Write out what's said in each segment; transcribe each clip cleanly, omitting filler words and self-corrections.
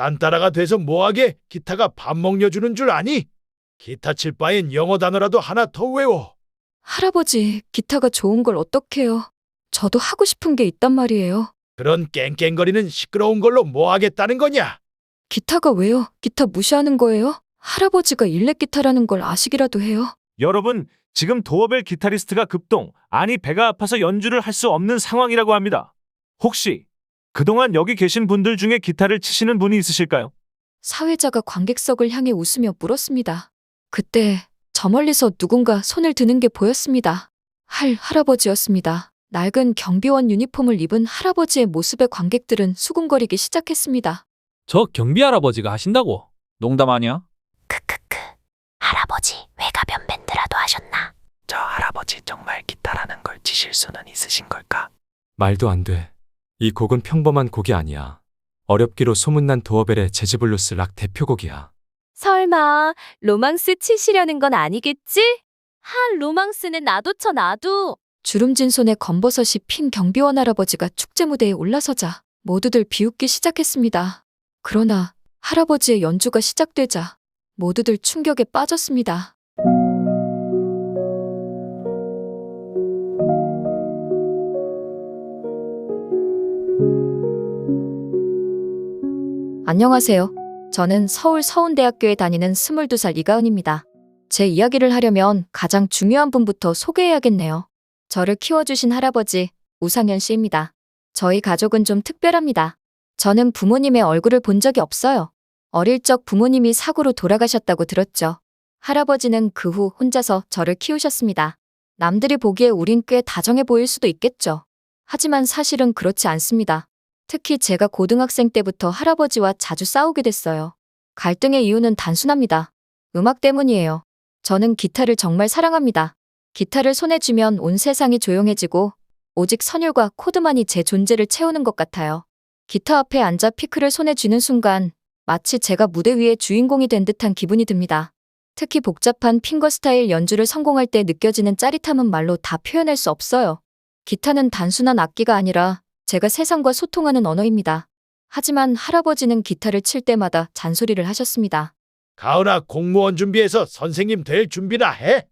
딴따라가 돼서 뭐하게 기타가 밥 먹여주는 줄 아니? 기타 칠 바엔 영어 단어라도 하나 더 외워. 할아버지, 기타가 좋은 걸 어떡해요? 저도 하고 싶은 게 있단 말이에요. 그런 깽깽거리는 시끄러운 걸로 뭐 하겠다는 거냐? 기타가 왜요? 기타 무시하는 거예요? 할아버지가 일렉 기타라는 걸 아시기라도 해요. 여러분, 지금 도어벨 기타리스트가 급동, 아니 배가 아파서 연주를 할 수 없는 상황이라고 합니다. 혹시 그동안 여기 계신 분들 중에 기타를 치시는 분이 있으실까요? 사회자가 관객석을 향해 웃으며 물었습니다. 그때 저 멀리서 누군가 손을 드는 게 보였습니다. 할아버지였습니다. 낡은 경비원 유니폼을 입은 할아버지의 모습에 관객들은 수군거리기 시작했습니다. 저 경비 할아버지가 하신다고? 농담 아니야? 크크크. 할아버지 외가변 밴드라도 하셨나? 저 할아버지 정말 기타라는 걸 치실 수는 있으신 걸까? 말도 안 돼. 이 곡은 평범한 곡이 아니야. 어렵기로 소문난 도어벨의 재즈블루스 락 대표곡이야. 설마 로망스 치시려는 건 아니겠지? 로망스는 나도 쳐 나도. 주름진 손에 검버섯이 핀 경비원 할아버지가 축제 무대에 올라서자 모두들 비웃기 시작했습니다. 그러나 할아버지의 연주가 시작되자 모두들 충격에 빠졌습니다. 안녕하세요. 저는 서울 서운대학교에 다니는 22살 이가은입니다. 제 이야기를 하려면 가장 중요한 분부터 소개해야겠네요. 저를 키워주신 할아버지 우상현 씨입니다. 저희 가족은 좀 특별합니다. 저는 부모님의 얼굴을 본 적이 없어요. 어릴 적 부모님이 사고로 돌아가셨다고 들었죠. 할아버지는 그 후 혼자서 저를 키우셨습니다. 남들이 보기에 우린 꽤 다정해 보일 수도 있겠죠. 하지만 사실은 그렇지 않습니다. 특히 제가 고등학생 때부터 할아버지와 자주 싸우게 됐어요. 갈등의 이유는 단순합니다. 음악 때문이에요. 저는 기타를 정말 사랑합니다. 기타를 손에 쥐면 온 세상이 조용해지고 오직 선율과 코드만이 제 존재를 채우는 것 같아요. 기타 앞에 앉아 피크를 손에 쥐는 순간 마치 제가 무대 위의 주인공이 된 듯한 기분이 듭니다. 특히 복잡한 핑거스타일 연주를 성공할 때 느껴지는 짜릿함은 말로 다 표현할 수 없어요. 기타는 단순한 악기가 아니라 제가 세상과 소통하는 언어입니다. 하지만 할아버지는 기타를 칠 때마다 잔소리를 하셨습니다. 가은아, 공무원 준비해서 선생님 될 준비나 해.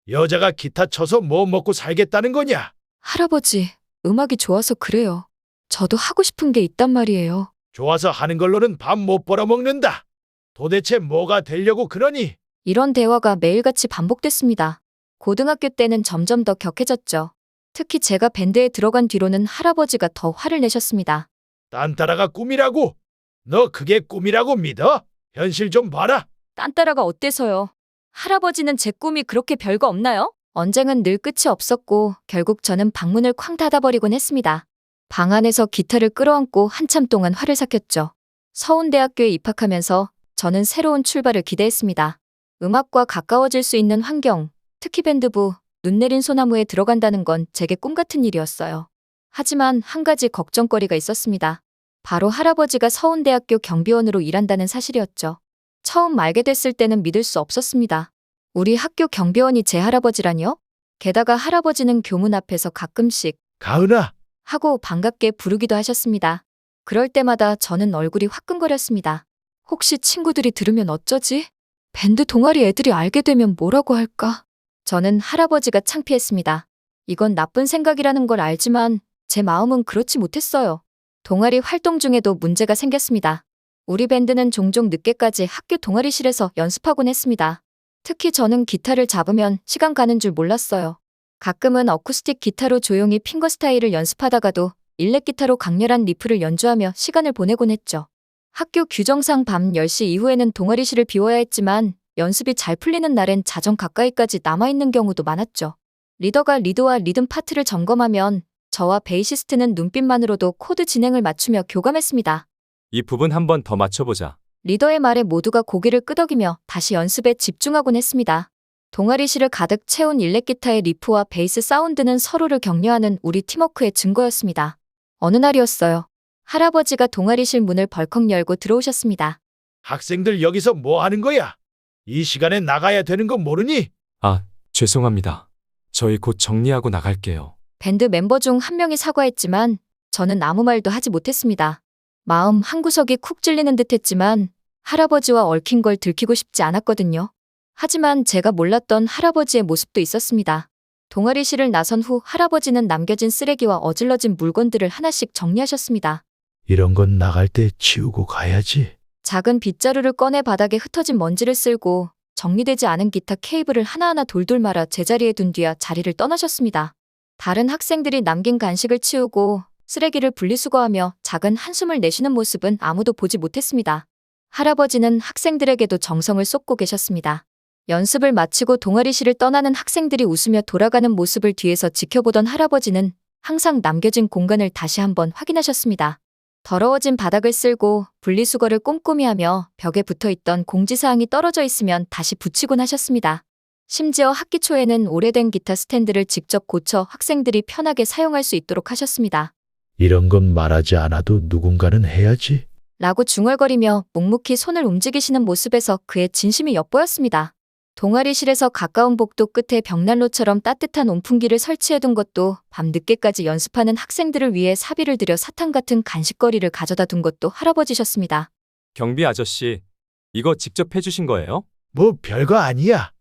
여자가 기타 쳐서 뭐 먹고 살겠다는 거냐? 할아버지, 음악이 좋아서 그래요. 저도 하고 싶은 게 있단 말이에요. 좋아서 하는 걸로는 밥 못 벌어먹는다. 도대체 뭐가 되려고 그러니? 이런 대화가 매일같이 반복됐습니다. 고등학교 때는 점점 더 격해졌죠. 특히 제가 밴드에 들어간 뒤로는 할아버지가 더 화를 내셨습니다. 딴따라가 꿈이라고? 너 그게 꿈이라고 믿어? 현실 좀 봐라. 딴따라가 어때서요? 할아버지는 제 꿈이 그렇게 별거 없나요? 언쟁은 늘 끝이 없었고 결국 저는 방문을 쾅 닫아버리곤 했습니다. 방 안에서 기타를 끌어안고 한참 동안 화를 삭혔죠. 서운대학교에 입학하면서 저는 새로운 출발을 기대했습니다. 음악과 가까워질 수 있는 환경, 특히 밴드부, 눈 내린 소나무에 들어간다는 건 제게 꿈 같은 일이었어요. 하지만 한 가지 걱정거리가 있었습니다. 바로 할아버지가 서운대학교 경비원으로 일한다는 사실이었죠. 처음 알게 됐을 때는 믿을 수 없었습니다. 우리 학교 경비원이 제 할아버지라니요? 게다가 할아버지는 교문 앞에서 가끔씩 가은아, 하고 반갑게 부르기도 하셨습니다. 그럴 때마다 저는 얼굴이 화끈거렸습니다. 혹시 친구들이 들으면 어쩌지? 밴드 동아리 애들이 알게 되면 뭐라고 할까? 저는 할아버지가 창피했습니다. 이건 나쁜 생각이라는 걸 알지만 제 마음은 그렇지 못했어요. 동아리 활동 중에도 문제가 생겼습니다. 우리 밴드는 종종 늦게까지 학교 동아리실에서 연습하곤 했습니다. 특히 저는 기타를 잡으면 시간 가는 줄 몰랐어요. 가끔은 어쿠스틱 기타로 조용히 핑거스타일을 연습하다가도 일렉 기타로 강렬한 리프를 연주하며 시간을 보내곤 했죠. 학교 규정상 밤 10시 이후에는 동아리실을 비워야 했지만 연습이 잘 풀리는 날엔 자정 가까이까지 남아있는 경우도 많았죠. 리더가 리드와 리듬 파트를 점검하면 저와 베이시스트는 눈빛만으로도 코드 진행을 맞추며 교감했습니다. 이 부분 한 번 더 맞춰보자. 리더의 말에 모두가 고개를 끄덕이며 다시 연습에 집중하곤 했습니다. 동아리실을 가득 채운 일렉 기타의 리프와 베이스 사운드는 서로를 격려하는 우리 팀워크의 증거였습니다. 어느 날이었어요. 할아버지가 동아리실 문을 벌컥 열고 들어오셨습니다. 학생들 여기서 뭐 하는 거야? 이 시간에 나가야 되는 거 모르니? 아, 죄송합니다. 저희 곧 정리하고 나갈게요. 밴드 멤버 중 한 명이 사과했지만 저는 아무 말도 하지 못했습니다. 마음 한구석이 쿡 찔리는 듯 했지만 할아버지와 얽힌 걸 들키고 싶지 않았거든요. 하지만 제가 몰랐던 할아버지의 모습도 있었습니다. 동아리실을 나선 후 할아버지는 남겨진 쓰레기와 어질러진 물건들을 하나씩 정리하셨습니다. 이런 건 나갈 때 치우고 가야지. 작은 빗자루를 꺼내 바닥에 흩어진 먼지를 쓸고 정리되지 않은 기타 케이블을 하나하나 돌돌 말아 제자리에 둔 뒤야 자리를 떠나셨습니다. 다른 학생들이 남긴 간식을 치우고 쓰레기를 분리수거하며 작은 한숨을 내쉬는 모습은 아무도 보지 못했습니다. 할아버지는 학생들에게도 정성을 쏟고 계셨습니다. 연습을 마치고 동아리실을 떠나는 학생들이 웃으며 돌아가는 모습을 뒤에서 지켜보던 할아버지는 항상 남겨진 공간을 다시 한번 확인하셨습니다. 더러워진 바닥을 쓸고 분리수거를 꼼꼼히 하며 벽에 붙어있던 공지사항이 떨어져 있으면 다시 붙이곤 하셨습니다. 심지어 학기 초에는 오래된 기타 스탠드를 직접 고쳐 학생들이 편하게 사용할 수 있도록 하셨습니다. 이런 건 말하지 않아도 누군가는 해야지. 라고 중얼거리며 묵묵히 손을 움직이시는 모습에서 그의 진심이 엿보였습니다. 동아리실에서 가까운 복도 끝에 벽난로처럼 따뜻한 온풍기를 설치해둔 것도 밤 늦게까지 연습하는 학생들을 위해 사비를 들여 사탕 같은 간식거리를 가져다 둔 것도 할아버지셨습니다. 경비 아저씨, 이거 직접 해주신 거예요? 뭐 별거 아니야.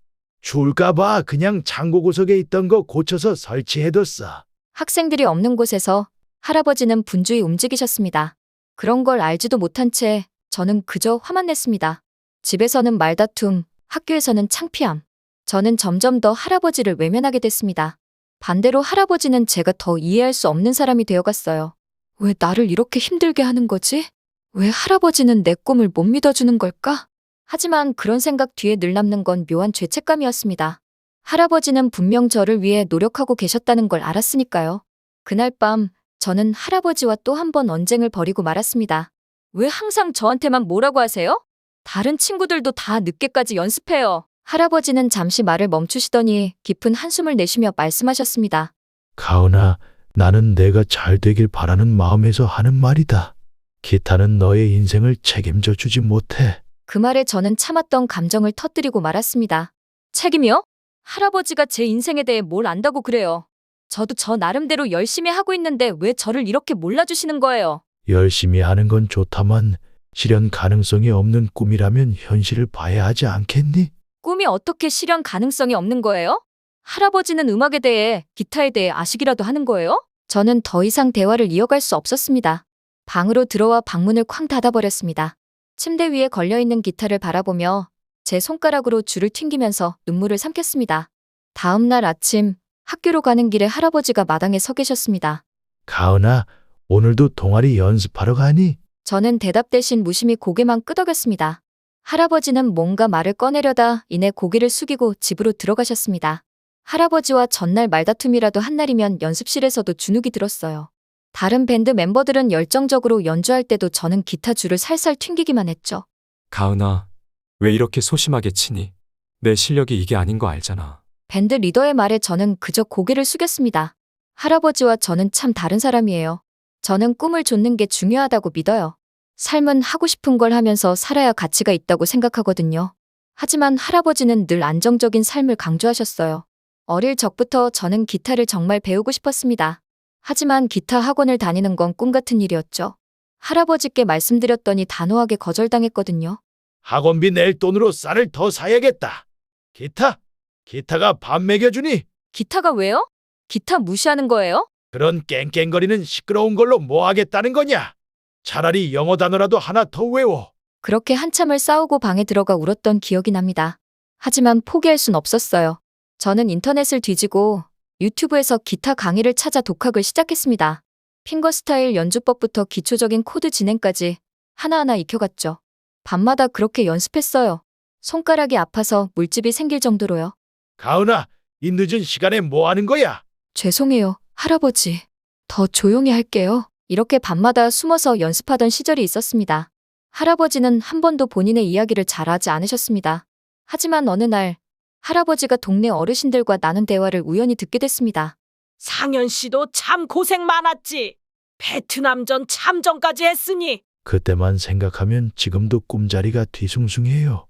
추울까봐 그냥 창고 구석에 있던 거 고쳐서 설치해뒀어. 학생들이 없는 곳에서 할아버지는 분주히 움직이셨습니다. 그런 걸 알지도 못한 채 저는 그저 화만 냈습니다. 집에서는 말다툼, 학교에서는 창피함. 저는 점점 더 할아버지를 외면하게 됐습니다. 반대로 할아버지는 제가 더 이해할 수 없는 사람이 되어갔어요. 왜 나를 이렇게 힘들게 하는 거지? 왜 할아버지는 내 꿈을 못 믿어주는 걸까? 하지만 그런 생각 뒤에 늘 남는 건 묘한 죄책감이었습니다. 할아버지는 분명 저를 위해 노력하고 계셨다는 걸 알았으니까요. 그날 밤 저는 할아버지와 또 한 번 언쟁을 벌이고 말았습니다. 왜 항상 저한테만 뭐라고 하세요? 다른 친구들도 다 늦게까지 연습해요. 할아버지는 잠시 말을 멈추시더니 깊은 한숨을 내쉬며 말씀하셨습니다. 가은아, 나는 내가 잘 되길 바라는 마음에서 하는 말이다. 기타는 너의 인생을 책임져 주지 못해. 그 말에 저는 참았던 감정을 터뜨리고 말았습니다. 책임이요? 할아버지가 제 인생에 대해 뭘 안다고 그래요. 저도 저 나름대로 열심히 하고 있는데 왜 저를 이렇게 몰라주시는 거예요? 열심히 하는 건 좋다만 실현 가능성이 없는 꿈이라면 현실을 봐야 하지 않겠니? 꿈이 어떻게 실현 가능성이 없는 거예요? 할아버지는 음악에 대해, 기타에 대해 아시기라도 하는 거예요? 저는 더 이상 대화를 이어갈 수 없었습니다. 방으로 들어와 방문을 쾅 닫아버렸습니다. 침대 위에 걸려있는 기타를 바라보며 제 손가락으로 줄을 튕기면서 눈물을 삼켰습니다. 다음 날 아침 학교로 가는 길에 할아버지가 마당에 서 계셨습니다. 가은아, 오늘도 동아리 연습하러 가니? 저는 대답 대신 무심히 고개만 끄덕였습니다. 할아버지는 뭔가 말을 꺼내려다 이내 고개를 숙이고 집으로 들어가셨습니다. 할아버지와 전날 말다툼이라도 한 날이면 연습실에서도 주눅이 들었어요. 다른 밴드 멤버들은 열정적으로 연주할 때도 저는 기타 줄을 살살 튕기기만 했죠. 가은아, 왜 이렇게 소심하게 치니? 내 실력이 이게 아닌 거 알잖아. 밴드 리더의 말에 저는 그저 고개를 숙였습니다. 할아버지와 저는 참 다른 사람이에요. 저는 꿈을 좇는 게 중요하다고 믿어요. 삶은 하고 싶은 걸 하면서 살아야 가치가 있다고 생각하거든요. 하지만 할아버지는 늘 안정적인 삶을 강조하셨어요. 어릴 적부터 저는 기타를 정말 배우고 싶었습니다. 하지만 기타 학원을 다니는 건 꿈 같은 일이었죠. 할아버지께 말씀드렸더니 단호하게 거절당했거든요. 학원비 낼 돈으로 쌀을 더 사야겠다. 기타가 밥 먹여주니? 기타가 왜요? 기타 무시하는 거예요? 그런 깽깽거리는 시끄러운 걸로 뭐 하겠다는 거냐? 차라리 영어 단어라도 하나 더 외워. 그렇게 한참을 싸우고 방에 들어가 울었던 기억이 납니다. 하지만 포기할 순 없었어요. 저는 인터넷을 뒤지고 유튜브에서 기타 강의를 찾아 독학을 시작했습니다. 핑거스타일 연주법부터 기초적인 코드 진행까지 하나하나 익혀갔죠. 밤마다 그렇게 연습했어요. 손가락이 아파서 물집이 생길 정도로요. 가은아, 이 늦은 시간에 뭐 하는 거야? 죄송해요, 할아버지. 더 조용히 할게요. 이렇게 밤마다 숨어서 연습하던 시절이 있었습니다. 할아버지는 한 번도 본인의 이야기를 잘하지 않으셨습니다. 하지만 어느 날 할아버지가 동네 어르신들과 나눈 대화를 우연히 듣게 됐습니다. 상현 씨도 참 고생 많았지. 베트남전 참전까지 했으니. 그때만 생각하면 지금도 꿈자리가 뒤숭숭해요.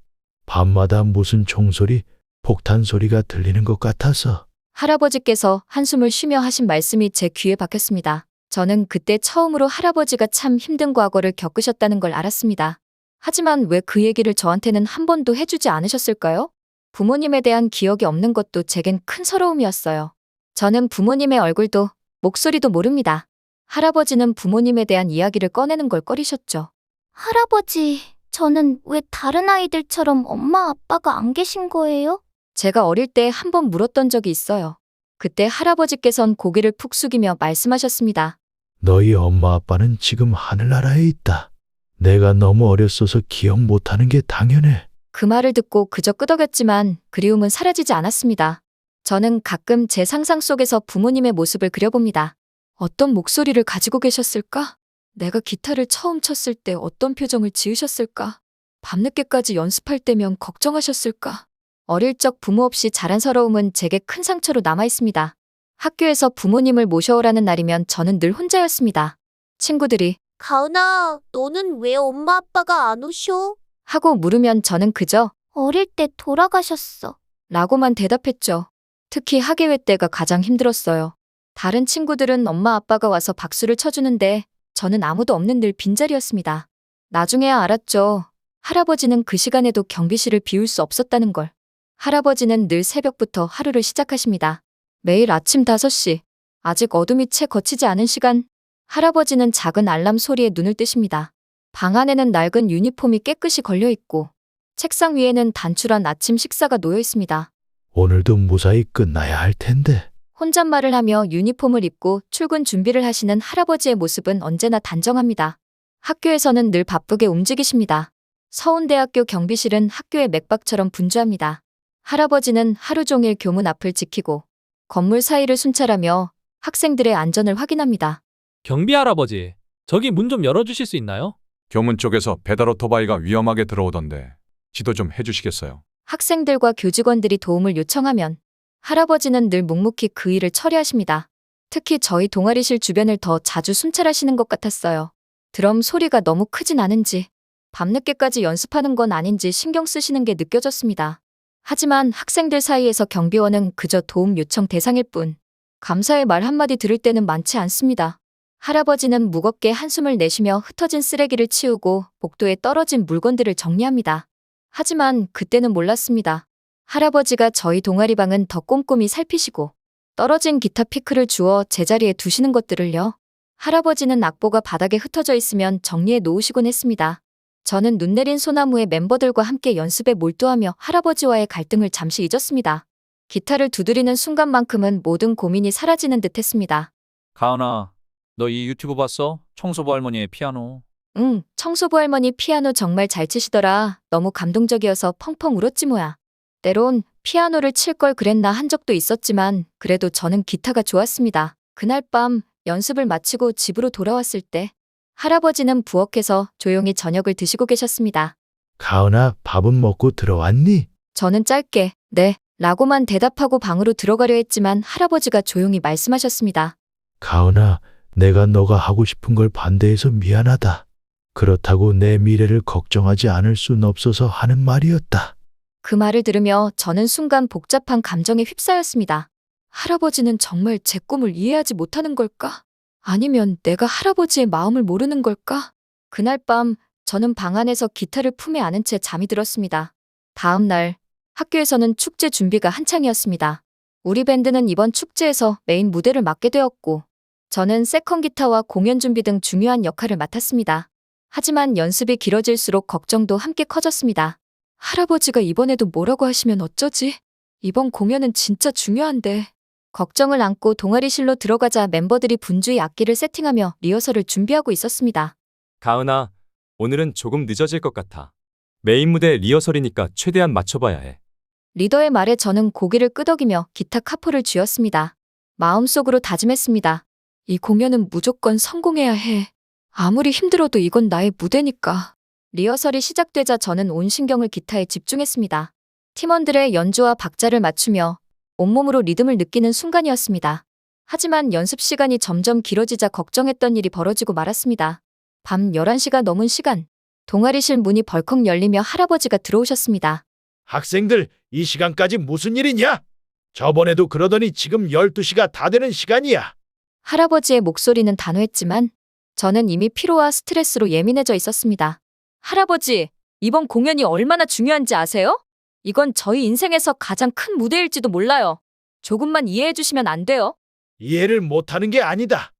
밤마다 무슨 총소리, 폭탄 소리가 들리는 것 같아서. 할아버지께서 한숨을 쉬며 하신 말씀이 제 귀에 박혔습니다. 저는 그때 처음으로 할아버지가 참 힘든 과거를 겪으셨다는 걸 알았습니다. 하지만 왜 그 얘기를 저한테는 한 번도 해주지 않으셨을까요? 부모님에 대한 기억이 없는 것도 제겐 큰 서러움이었어요. 저는 부모님의 얼굴도 목소리도 모릅니다. 할아버지는 부모님에 대한 이야기를 꺼내는 걸 꺼리셨죠. 할아버지, 저는 왜 다른 아이들처럼 엄마 아빠가 안 계신 거예요? 제가 어릴 때 한 번 물었던 적이 있어요. 그때 할아버지께선 고개를 푹 숙이며 말씀하셨습니다. 너희 엄마 아빠는 지금 하늘나라에 있다. 내가 너무 어렸어서 기억 못하는 게 당연해. 그 말을 듣고 그저 끄덕였지만 그리움은 사라지지 않았습니다. 저는 가끔 제 상상 속에서 부모님의 모습을 그려봅니다. 어떤 목소리를 가지고 계셨을까? 내가 기타를 처음 쳤을 때 어떤 표정을 지으셨을까? 밤늦게까지 연습할 때면 걱정하셨을까? 어릴 적 부모 없이 자란 서러움은 제게 큰 상처로 남아 있습니다. 학교에서 부모님을 모셔오라는 날이면 저는 늘 혼자였습니다. 친구들이 가은아, 너는 왜 엄마 아빠가 안 오셔? 하고 물으면 저는 그저 어릴 때 돌아가셨어. 라고만 대답했죠. 특히 학예회 때가 가장 힘들었어요. 다른 친구들은 엄마 아빠가 와서 박수를 쳐주는데 저는 아무도 없는 늘 빈자리였습니다. 나중에야 알았죠. 할아버지는 그 시간에도 경비실을 비울 수 없었다는 걸. 할아버지는 늘 새벽부터 하루를 시작하십니다. 매일 아침 5시. 아직 어둠이 채 걷히지 않은 시간. 할아버지는 작은 알람 소리에 눈을 뜨십니다. 방 안에는 낡은 유니폼이 깨끗이 걸려 있고 책상 위에는 단출한 아침 식사가 놓여 있습니다. 오늘도 무사히 끝나야 할 텐데. 혼잣말을 하며 유니폼을 입고 출근 준비를 하시는 할아버지의 모습은 언제나 단정합니다. 학교에서는 늘 바쁘게 움직이십니다. 서운대학교 경비실은 학교의 맥박처럼 분주합니다. 할아버지는 하루 종일 교문 앞을 지키고 건물 사이를 순찰하며 학생들의 안전을 확인합니다. 경비 할아버지, 저기 문 좀 열어주실 수 있나요? 교문 쪽에서 배달 오토바이가 위험하게 들어오던데 지도 좀 해주시겠어요? 학생들과 교직원들이 도움을 요청하면 할아버지는 늘 묵묵히 그 일을 처리하십니다. 특히 저희 동아리실 주변을 더 자주 순찰하시는 것 같았어요. 드럼 소리가 너무 크진 않은지, 밤늦게까지 연습하는 건 아닌지 신경 쓰시는 게 느껴졌습니다. 하지만 학생들 사이에서 경비원은 그저 도움 요청 대상일 뿐, 감사의 말 한마디 들을 때는 많지 않습니다. 할아버지는 무겁게 한숨을 내쉬며 흩어진 쓰레기를 치우고 복도에 떨어진 물건들을 정리합니다. 하지만 그때는 몰랐습니다. 할아버지가 저희 동아리방은 더 꼼꼼히 살피시고 떨어진 기타 피크를 주워 제자리에 두시는 것들을요. 할아버지는 악보가 바닥에 흩어져 있으면 정리해 놓으시곤 했습니다. 저는 눈 내린 소나무의 멤버들과 함께 연습에 몰두하며 할아버지와의 갈등을 잠시 잊었습니다. 기타를 두드리는 순간만큼은 모든 고민이 사라지는 듯 했습니다. 가은아, 너 이 유튜브 봤어? 청소부 할머니의 피아노. 응, 청소부 할머니 피아노 정말 잘 치시더라. 너무 감동적이어서 펑펑 울었지 뭐야. 때론 피아노를 칠 걸 그랬나 한 적도 있었지만 그래도 저는 기타가 좋았습니다. 그날 밤 연습을 마치고 집으로 돌아왔을 때 할아버지는 부엌에서 조용히 저녁을 드시고 계셨습니다. 가은아, 밥은 먹고 들어왔니? 저는 짧게 네 라고만 대답하고 방으로 들어가려 했지만 할아버지가 조용히 말씀하셨습니다. 가은아, 내가 너가 하고 싶은 걸 반대해서 미안하다. 그렇다고 내 미래를 걱정하지 않을 순 없어서 하는 말이었다. 그 말을 들으며 저는 순간 복잡한 감정에 휩싸였습니다. 할아버지는 정말 제 꿈을 이해하지 못하는 걸까? 아니면 내가 할아버지의 마음을 모르는 걸까? 그날 밤 저는 방 안에서 기타를 품에 안은 채 잠이 들었습니다. 다음 날 학교에서는 축제 준비가 한창이었습니다. 우리 밴드는 이번 축제에서 메인 무대를 맡게 되었고 저는 세컨 기타와 공연 준비 등 중요한 역할을 맡았습니다. 하지만 연습이 길어질수록 걱정도 함께 커졌습니다. 할아버지가 이번에도 뭐라고 하시면 어쩌지? 이번 공연은 진짜 중요한데. 걱정을 안고 동아리실로 들어가자 멤버들이 분주히 악기를 세팅하며 리허설을 준비하고 있었습니다. 가은아, 오늘은 조금 늦어질 것 같아. 메인 무대 리허설이니까 최대한 맞춰봐야 해. 리더의 말에 저는 고개를 끄덕이며 기타 카포를 쥐었습니다. 마음속으로 다짐했습니다. 이 공연은 무조건 성공해야 해. 아무리 힘들어도 이건 나의 무대니까. 리허설이 시작되자 저는 온 신경을 기타에 집중했습니다. 팀원들의 연주와 박자를 맞추며 온몸으로 리듬을 느끼는 순간이었습니다. 하지만 연습 시간이 점점 길어지자 걱정했던 일이 벌어지고 말았습니다. 밤 11시가 넘은 시간, 동아리실 문이 벌컥 열리며 할아버지가 들어오셨습니다. 학생들, 이 시간까지 무슨 일이냐? 저번에도 그러더니 지금 12시가 다 되는 시간이야. 할아버지의 목소리는 단호했지만 저는 이미 피로와 스트레스로 예민해져 있었습니다. 할아버지, 이번 공연이 얼마나 중요한지 아세요? 이건 저희 인생에서 가장 큰 무대일지도 몰라요. 조금만 이해해 주시면 안 돼요? 이해를 못하는 게 아니다.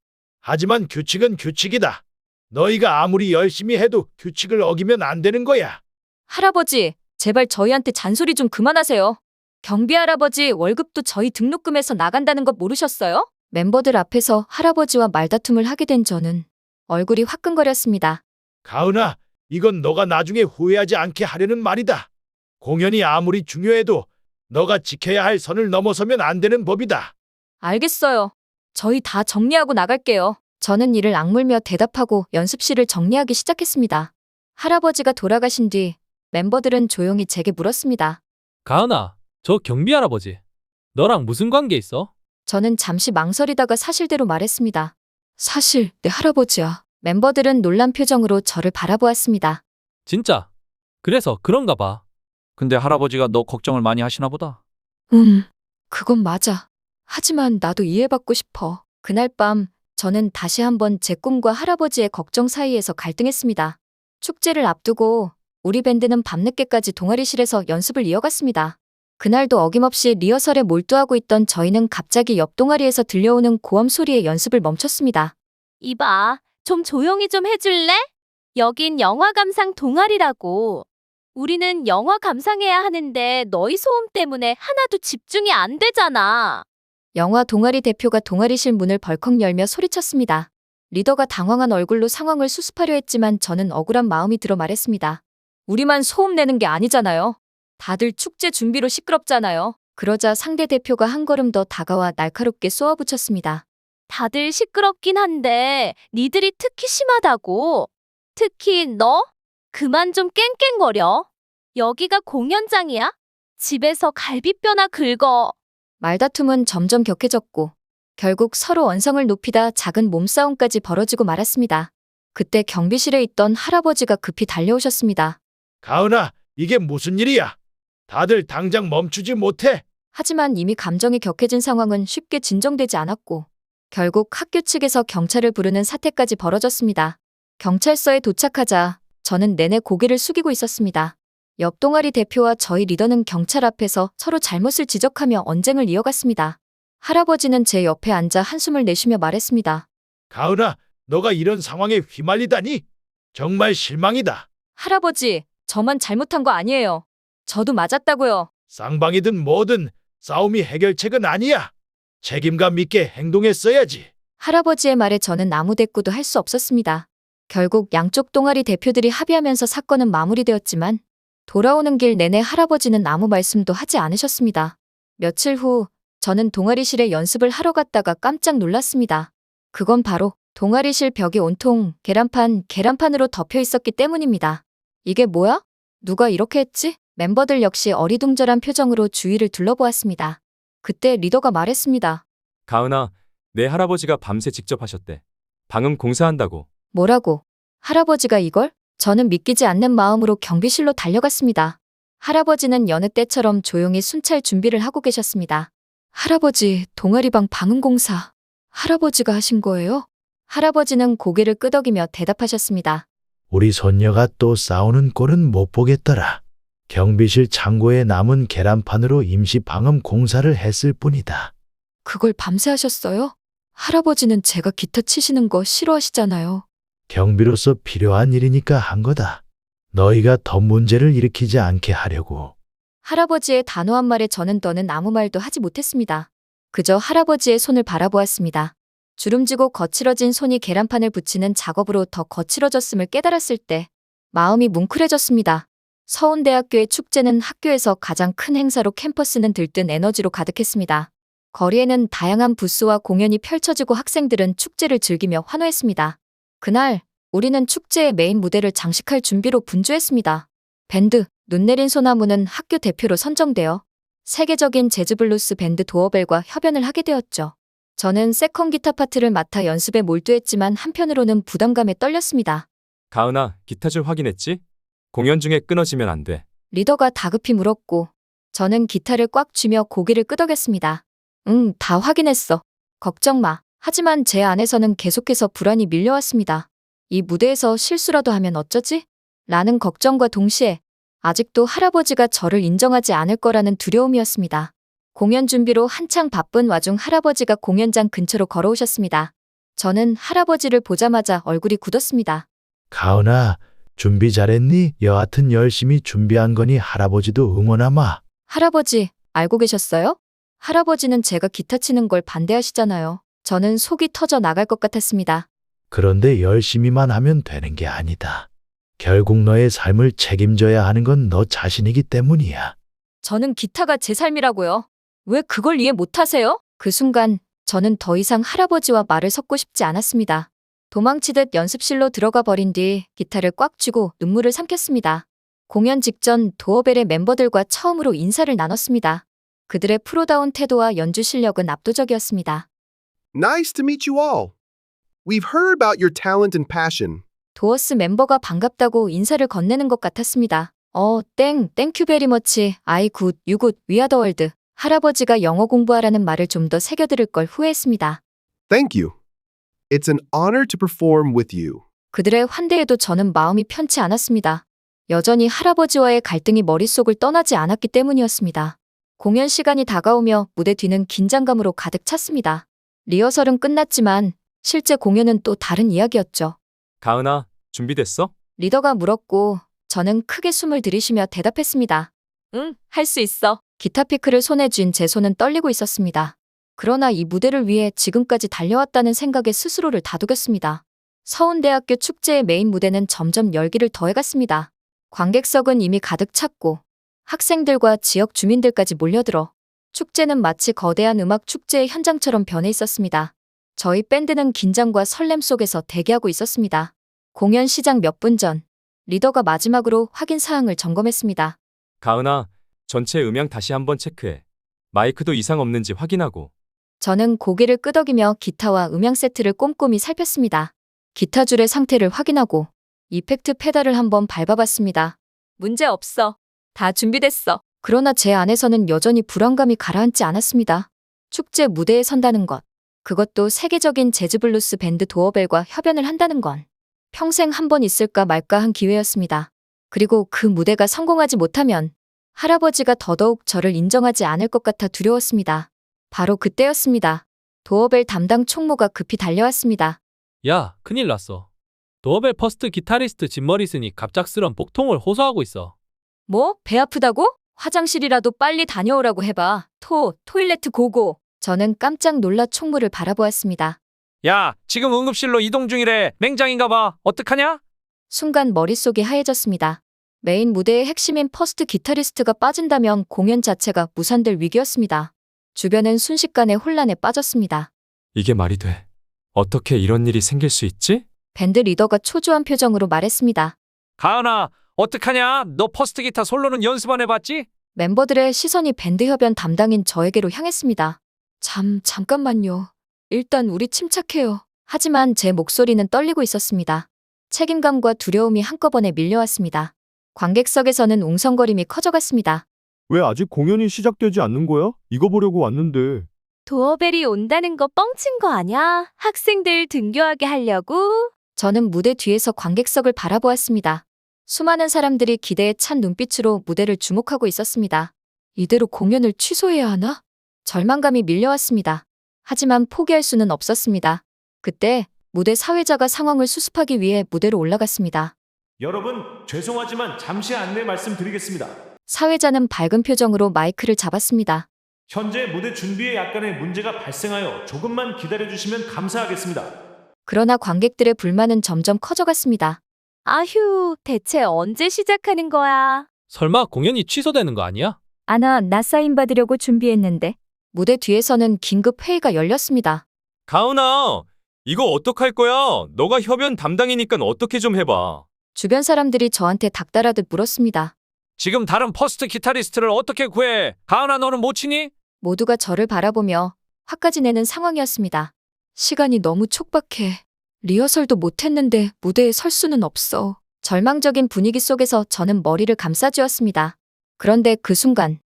하지만 규칙은 규칙이다. 너희가 아무리 열심히 해도 규칙을 어기면 안 되는 거야. 할아버지, 제발 저희한테 잔소리 좀 그만하세요. 경비 할아버지 월급도 저희 등록금에서 나간다는 것 모르셨어요? 멤버들 앞에서 할아버지와 말다툼을 하게 된 저는 얼굴이 화끈거렸습니다. 가은아, 이건 너가 나중에 후회하지 않게 하려는 말이다. 공연이 아무리 중요해도 너가 지켜야 할 선을 넘어서면 안 되는 법이다. 알겠어요. 저희 다 정리하고 나갈게요. 저는 이를 악물며 대답하고 연습실을 정리하기 시작했습니다. 할아버지가 돌아가신 뒤 멤버들은 조용히 제게 물었습니다. 가은아, 저 경비 할아버지. 너랑 무슨 관계 있어? 저는 잠시 망설이다가 사실대로 말했습니다. 사실 내 할아버지야. 멤버들은 놀란 표정으로 저를 바라보았습니다. 진짜? 그래서 그런가 봐. 근데 할아버지가 너 걱정을 많이 하시나 보다. 그건 맞아. 하지만 나도 이해받고 싶어. 그날 밤 저는 다시 한번 제 꿈과 할아버지의 걱정 사이에서 갈등했습니다. 축제를 앞두고 우리 밴드는 밤늦게까지 동아리실에서 연습을 이어갔습니다. 그날도 어김없이 리허설에 몰두하고 있던 저희는 갑자기 옆 동아리에서 들려오는 고함 소리에 연습을 멈췄습니다. 이봐, 좀 조용히 좀 해줄래? 여긴 영화 감상 동아리라고. 우리는 영화 감상해야 하는데 너희 소음 때문에 하나도 집중이 안 되잖아. 영화 동아리 대표가 동아리실 문을 벌컥 열며 소리쳤습니다. 리더가 당황한 얼굴로 상황을 수습하려 했지만 저는 억울한 마음이 들어 말했습니다. 우리만 소음 내는 게 아니잖아요. 다들 축제 준비로 시끄럽잖아요. 그러자 상대 대표가 한 걸음 더 다가와 날카롭게 쏘아붙였습니다. 다들 시끄럽긴 한데 니들이 특히 심하다고. 특히 너? 그만 좀 깽깽거려. 여기가 공연장이야? 집에서 갈비뼈나 긁어. 말다툼은 점점 격해졌고 결국 서로 언성을 높이다 작은 몸싸움까지 벌어지고 말았습니다. 그때 경비실에 있던 할아버지가 급히 달려오셨습니다. 가은아, 이게 무슨 일이야? 다들 당장 멈추지 못해? 하지만 이미 감정이 격해진 상황은 쉽게 진정되지 않았고 결국 학교 측에서 경찰을 부르는 사태까지 벌어졌습니다. 경찰서에 도착하자 저는 내내 고개를 숙이고 있었습니다. 옆 동아리 대표와 저희 리더는 경찰 앞에서 서로 잘못을 지적하며 언쟁을 이어갔습니다. 할아버지는 제 옆에 앉아 한숨을 내쉬며 말했습니다. 가은아, 너가 이런 상황에 휘말리다니? 정말 실망이다. 할아버지, 저만 잘못한 거 아니에요. 저도 맞았다고요. 쌍방이든 뭐든 싸움이 해결책은 아니야. 책임감 있게 행동했어야지. 할아버지의 말에 저는 아무 대꾸도 할 수 없었습니다. 결국 양쪽 동아리 대표들이 합의하면서 사건은 마무리되었지만 돌아오는 길 내내 할아버지는 아무 말씀도 하지 않으셨습니다. 며칠 후 저는 동아리실에 연습을 하러 갔다가 깜짝 놀랐습니다. 그건 바로 동아리실 벽이 온통 계란판으로 덮여 있었기 때문입니다. 이게 뭐야? 누가 이렇게 했지? 멤버들 역시 어리둥절한 표정으로 주위를 둘러보았습니다. 그때 리더가 말했습니다. 가은아, 내 할아버지가 밤새 직접 하셨대. 방음 공사한다고. 뭐라고? 할아버지가 이걸? 저는 믿기지 않는 마음으로 경비실로 달려갔습니다. 할아버지는 여느 때처럼 조용히 순찰 준비를 하고 계셨습니다. 할아버지, 동아리방 방음 공사. 할아버지가 하신 거예요? 할아버지는 고개를 끄덕이며 대답하셨습니다. 우리 손녀가 또 싸우는 꼴은 못 보겠더라. 경비실 창고에 남은 계란판으로 임시 방음 공사를 했을 뿐이다. 그걸 밤새 하셨어요? 할아버지는 제가 기타 치시는 거 싫어하시잖아요. 경비로서 필요한 일이니까 한 거다. 너희가 더 문제를 일으키지 않게 하려고. 할아버지의 단호한 말에 저는 더는 아무 말도 하지 못했습니다. 그저 할아버지의 손을 바라보았습니다. 주름지고 거칠어진 손이 계란판을 붙이는 작업으로 더 거칠어졌음을 깨달았을 때 마음이 뭉클해졌습니다. 서운대학교의 축제는 학교에서 가장 큰 행사로 캠퍼스는 들뜬 에너지로 가득했습니다. 거리에는 다양한 부스와 공연이 펼쳐지고 학생들은 축제를 즐기며 환호했습니다. 그날 우리는 축제의 메인 무대를 장식할 준비로 분주했습니다. 밴드 눈 내린 소나무는 학교 대표로 선정되어 세계적인 재즈블루스 밴드 도어벨과 협연을 하게 되었죠. 저는 세컨 기타 파트를 맡아 연습에 몰두했지만 한편으로는 부담감에 떨렸습니다. 가은아, 기타줄 확인했지? 공연 중에 끊어지면 안 돼. 리더가 다급히 물었고 저는 기타를 꽉 쥐며 고개를 끄덕였습니다. 다 확인했어. 걱정 마. 하지만 제 안에서는 계속해서 불안이 밀려왔습니다. 이 무대에서 실수라도 하면 어쩌지? 라는 걱정과 동시에 아직도 할아버지가 저를 인정하지 않을 거라는 두려움이었습니다. 공연 준비로 한창 바쁜 와중 할아버지가 공연장 근처로 걸어오셨습니다. 저는 할아버지를 보자마자 얼굴이 굳었습니다. 가은아, 준비 잘했니? 여하튼 열심히 준비한 거니 할아버지도 응원하마. 할아버지, 알고 계셨어요? 할아버지는 제가 기타 치는 걸 반대하시잖아요. 저는 속이 터져 나갈 것 같았습니다. 그런데 열심히만 하면 되는 게 아니다. 결국 너의 삶을 책임져야 하는 건 너 자신이기 때문이야. 저는 기타가 제 삶이라고요. 왜 그걸 이해 못하세요? 그 순간 저는 더 이상 할아버지와 말을 섞고 싶지 않았습니다. 도망치듯 연습실로 들어가 버린 뒤 기타를 꽉 쥐고 눈물을 삼켰습니다. 공연 직전 도어벨의 멤버들과 처음으로 인사를 나눴습니다. 그들의 프로다운 태도와 연주 실력은 압도적이었습니다. Nice to meet you all. We've heard about your talent and passion. 도어스 멤버가 반갑다고 인사를 건네는 것 같았습니다. 땡큐 베리 머치, 아이 굿, 유 굿, 위아 더 월드. 할아버지가 영어 공부하라는 말을 좀 더 새겨 들을 걸 후회했습니다. Thank you. It's an honor to perform with you. 그들의 환대에도 저는 마음이 편치 않았습니다. 여전히 할아버지와의 갈등이 머릿속을 떠나지 않았기 때문이었습니다. 공연 시간이 다가오며 무대 뒤는 긴장감으로 가득 찼습니다. 리허설은 끝났지만 실제 공연은 또 다른 이야기였죠. 가은아, 준비됐어? 리더가 물었고 저는 크게 숨을 들이쉬며 대답했습니다. 응, 할 수 있어. 기타 피크를 손에 쥔 제 손은 떨리고 있었습니다. 그러나 이 무대를 위해 지금까지 달려왔다는 생각에 스스로를 다독였습니다. 서운대학교 축제의 메인 무대는 점점 열기를 더해갔습니다. 관객석은 이미 가득 찼고 학생들과 지역 주민들까지 몰려들어 축제는 마치 거대한 음악 축제의 현장처럼 변해 있었습니다. 저희 밴드는 긴장과 설렘 속에서 대기하고 있었습니다. 공연 시작 몇 분 전, 리더가 마지막으로 확인 사항을 점검했습니다. 가은아, 전체 음향 다시 한번 체크해. 마이크도 이상 없는지 확인하고. 저는 고개를 끄덕이며 기타와 음향 세트를 꼼꼼히 살폈습니다. 기타 줄의 상태를 확인하고 이펙트 페달을 한번 밟아봤습니다. 문제 없어. 다 준비됐어. 그러나 제 안에서는 여전히 불안감이 가라앉지 않았습니다. 축제 무대에 선다는 것, 그것도 세계적인 재즈블루스 밴드 도어벨과 협연을 한다는 건 평생 한 번 있을까 말까 한 기회였습니다. 그리고 그 무대가 성공하지 못하면 할아버지가 더더욱 저를 인정하지 않을 것 같아 두려웠습니다. 바로 그때였습니다. 도어벨 담당 총무가 급히 달려왔습니다. 야, 큰일 났어. 도어벨 퍼스트 기타리스트 짐 머리슨이 갑작스런 복통을 호소하고 있어. 뭐? 배 아프다고? 화장실이라도 빨리 다녀오라고 해봐. 토일레트 고고. 저는 깜짝 놀라 총무를 바라보았습니다. 야, 지금 응급실로 이동 중이래. 맹장인가 봐. 어떡하냐? 순간 머릿속이 하얘졌습니다. 메인 무대의 핵심인 퍼스트 기타리스트가 빠진다면 공연 자체가 무산될 위기였습니다. 주변은 순식간에 혼란에 빠졌습니다. 이게 말이 돼. 어떻게 이런 일이 생길 수 있지? 밴드 리더가 초조한 표정으로 말했습니다. 가은아, 어떡하냐? 너 퍼스트 기타 솔로는 연습 안 해봤지? 멤버들의 시선이 밴드 협연 담당인 저에게로 향했습니다. 잠깐만요. 일단 우리 침착해요. 하지만 제 목소리는 떨리고 있었습니다. 책임감과 두려움이 한꺼번에 밀려왔습니다. 관객석에서는 웅성거림이 커져갔습니다. 왜 아직 공연이 시작되지 않는 거야? 이거 보려고 왔는데. 도어벨이 온다는 거 뻥친 거 아냐? 학생들 등교하게 하려고? 저는 무대 뒤에서 관객석을 바라보았습니다. 수많은 사람들이 기대에 찬 눈빛으로 무대를 주목하고 있었습니다. 이대로 공연을 취소해야 하나? 절망감이 밀려왔습니다. 하지만 포기할 수는 없었습니다. 그때 무대 사회자가 상황을 수습하기 위해 무대로 올라갔습니다. 여러분, 죄송하지만 잠시 안내 말씀드리겠습니다. 사회자는 밝은 표정으로 마이크를 잡았습니다. 현재 무대 준비에 약간의 문제가 발생하여 조금만 기다려주시면 감사하겠습니다. 그러나 관객들의 불만은 점점 커져갔습니다. 아휴, 대체 언제 시작하는 거야? 설마 공연이 취소되는 거 아니야? 나 사인 받으려고 준비했는데. 무대 뒤에서는 긴급 회의가 열렸습니다. 가은아, 이거 어떡할 거야? 너가 협연 담당이니까 어떻게 좀 해봐. 주변 사람들이 저한테 닥달하듯 물었습니다. 지금 다른 퍼스트 기타리스트를 어떻게 구해? 가은아, 너는 못 치니? 모두가 저를 바라보며 화까지 내는 상황이었습니다. 시간이 너무 촉박해. 리허설도 못했는데 무대에 설 수는 없어. 절망적인 분위기 속에서 저는 머리를 감싸쥐었습니다. 그런데 그 순간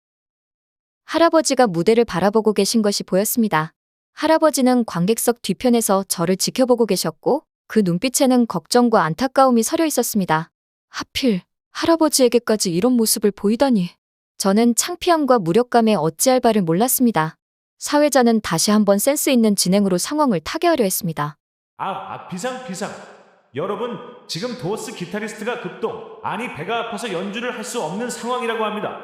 할아버지가 무대를 바라보고 계신 것이 보였습니다. 할아버지는 관객석 뒤편에서 저를 지켜보고 계셨고 그 눈빛에는 걱정과 안타까움이 서려 있었습니다. 하필 할아버지에게까지 이런 모습을 보이다니. 저는 창피함과 무력감에 어찌할 바를 몰랐습니다. 사회자는 다시 한번 센스 있는 진행으로 상황을 타개하려 했습니다. 비상. 여러분, 지금 도어스 기타리스트가 급동, 아니 배가 아파서 연주를 할 수 없는 상황이라고 합니다.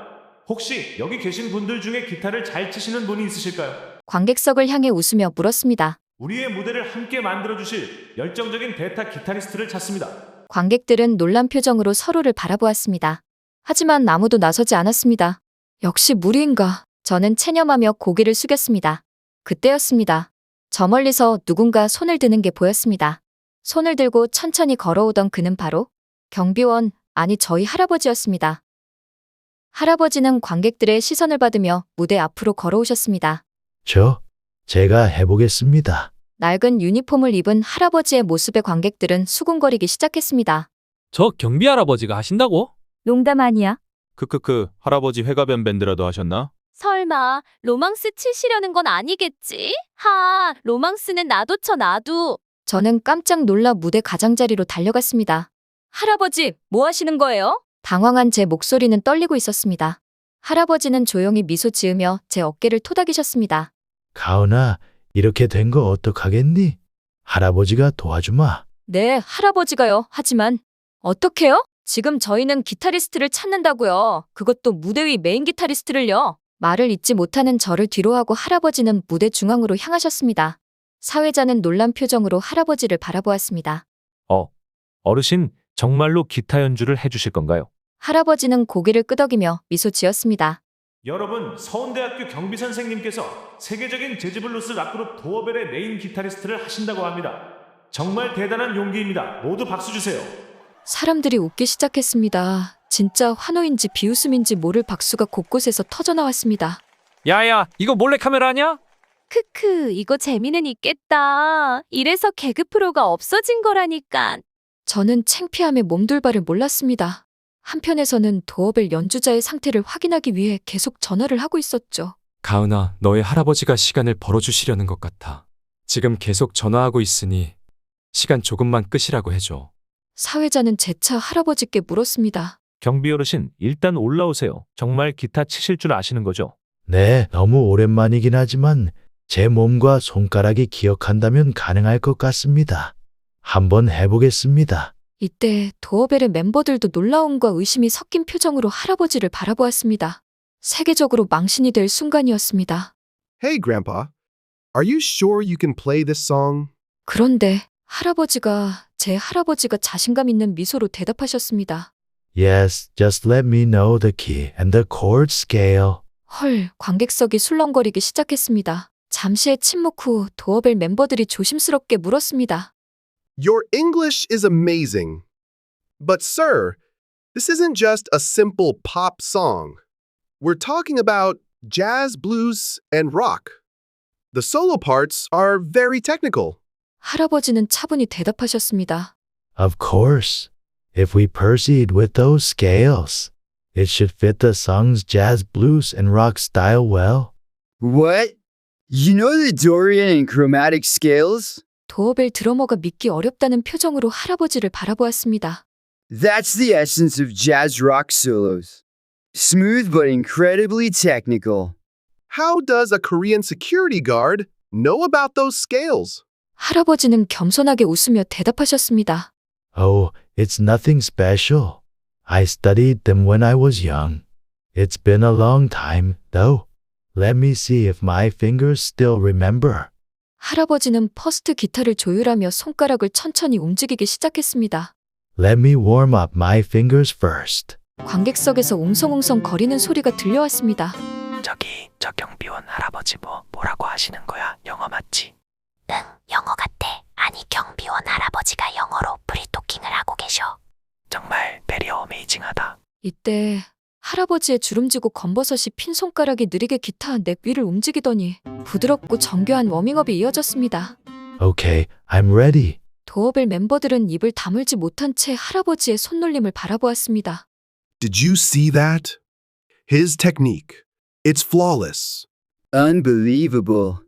혹시 여기 계신 분들 중에 기타를 잘 치시는 분이 있으실까요? 관객석을 향해 웃으며 물었습니다. 우리의 무대를 함께 만들어주실 열정적인 베타 기타리스트를 찾습니다. 관객들은 놀란 표정으로 서로를 바라보았습니다. 하지만 아무도 나서지 않았습니다. 역시 무리인가. 저는 체념하며 고개를 숙였습니다. 그때였습니다. 저 멀리서 누군가 손을 드는 게 보였습니다. 손을 들고 천천히 걸어오던 그는 바로 경비원, 아니 저희 할아버지였습니다. 할아버지는 관객들의 시선을 받으며 무대 앞으로 걸어오셨습니다. 제가 해보겠습니다. 낡은 유니폼을 입은 할아버지의 모습에 관객들은 수군거리기 시작했습니다. 저 경비 할아버지가 하신다고? 농담 아니야? 할아버지 회가변 밴드라도 하셨나? 설마 로망스 치시려는 건 아니겠지? 로망스는 나도 쳐 나도. 저는 깜짝 놀라 무대 가장자리로 달려갔습니다. 할아버지, 뭐 하시는 거예요? 당황한 제 목소리는 떨리고 있었습니다. 할아버지는 조용히 미소 지으며 제 어깨를 토닥이셨습니다. 가은아, 이렇게 된 거 어떡하겠니? 할아버지가 도와주마. 네, 할아버지가요. 하지만 어떡해요? 지금 저희는 기타리스트를 찾는다고요. 그것도 무대 위 메인 기타리스트를요. 말을 잇지 못하는 저를 뒤로하고 할아버지는 무대 중앙으로 향하셨습니다. 사회자는 놀란 표정으로 할아버지를 바라보았습니다. 어르신, 정말로 기타 연주를 해주실 건가요? 할아버지는 고개를 끄덕이며 미소 지었습니다. 여러분, 서울대학교 경비 선생님께서 세계적인 재즈블루스 락그룹 도어벨의 메인 기타리스트를 하신다고 합니다. 정말 대단한 용기입니다. 모두 박수 주세요. 사람들이 웃기 시작했습니다. 진짜 환호인지 비웃음인지 모를 박수가 곳곳에서 터져나왔습니다. 야야, 이거 몰래카메라냐? 크크, 이거 재미는 있겠다. 이래서 개그 프로가 없어진 거라니까. 저는 창피함에 몸둘 바를 몰랐습니다. 한편에서는 도어벨 연주자의 상태를 확인하기 위해 계속 전화를 하고 있었죠. 가은아, 너의 할아버지가 시간을 벌어주시려는 것 같아. 지금 계속 전화하고 있으니 시간 조금만 끄시라고 해줘. 사회자는 재차 할아버지께 물었습니다. 경비 어르신, 일단 올라오세요. 정말 기타 치실 줄 아시는 거죠? 네, 너무 오랜만이긴 하지만 제 몸과 손가락이 기억한다면 가능할 것 같습니다. 한번 해보겠습니다. 이때 도어벨의 멤버들도 놀라움과 의심이 섞인 표정으로 할아버지를 바라보았습니다. 세계적으로 망신이 될 순간이었습니다. Hey, Grandpa. Are you sure you can play this song? 그런데 제 할아버지가 자신감 있는 미소로 대답하셨습니다. Yes, just let me know the key and the chord scale. 헐, 관객석이 술렁거리기 시작했습니다. 잠시의 침묵 후 도어벨 멤버들이 조심스럽게 물었습니다. Your English is amazing. But sir, this isn't just a simple pop song. We're talking about jazz, blues, and rock. The solo parts are very technical. 할아버지는 차분히 대답하셨습니다. Of course, if we proceed with those scales, it should fit the song's jazz, blues, and rock style well. What? You know the Dorian and chromatic scales? 도어벨 드러머가 믿기 어렵다는 표정으로 할아버지를 바라보았습니다. That's the essence of jazz rock solos. Smooth but incredibly technical. How does a Korean security guard know about those scales? 할아버지는 겸손하게 웃으며 대답하셨습니다. Oh, it's nothing special. I studied them when I was young. It's been a long time, though. Let me see if my fingers still remember. 할아버지는 퍼스트 기타를 조율하며 손가락을 천천히 움직이기 시작했습니다. Let me warm up my fingers first. 관객석에서 웅성웅성 거리는 소리가 들려왔습니다. 저 경비원 할아버지 뭐라고 하시는 거야? 영어 맞지? 응, 영어 같대. 아니, 경비원 할아버지가 영어로 프리토킹을 하고 계셔. 정말 베리 어메이징하다. 이때 할아버지의 주름지고 검버섯이 핀 손가락이 느리게 기타 넥 위를 움직이더니 부드럽고 정교한 워밍업이 이어졌습니다. Okay, I'm ready. 도어벨 멤버들은 입을 다물지 못한 채 할아버지의 손놀림을 바라보았습니다. Did you see that? His technique. It's flawless. Unbelievable.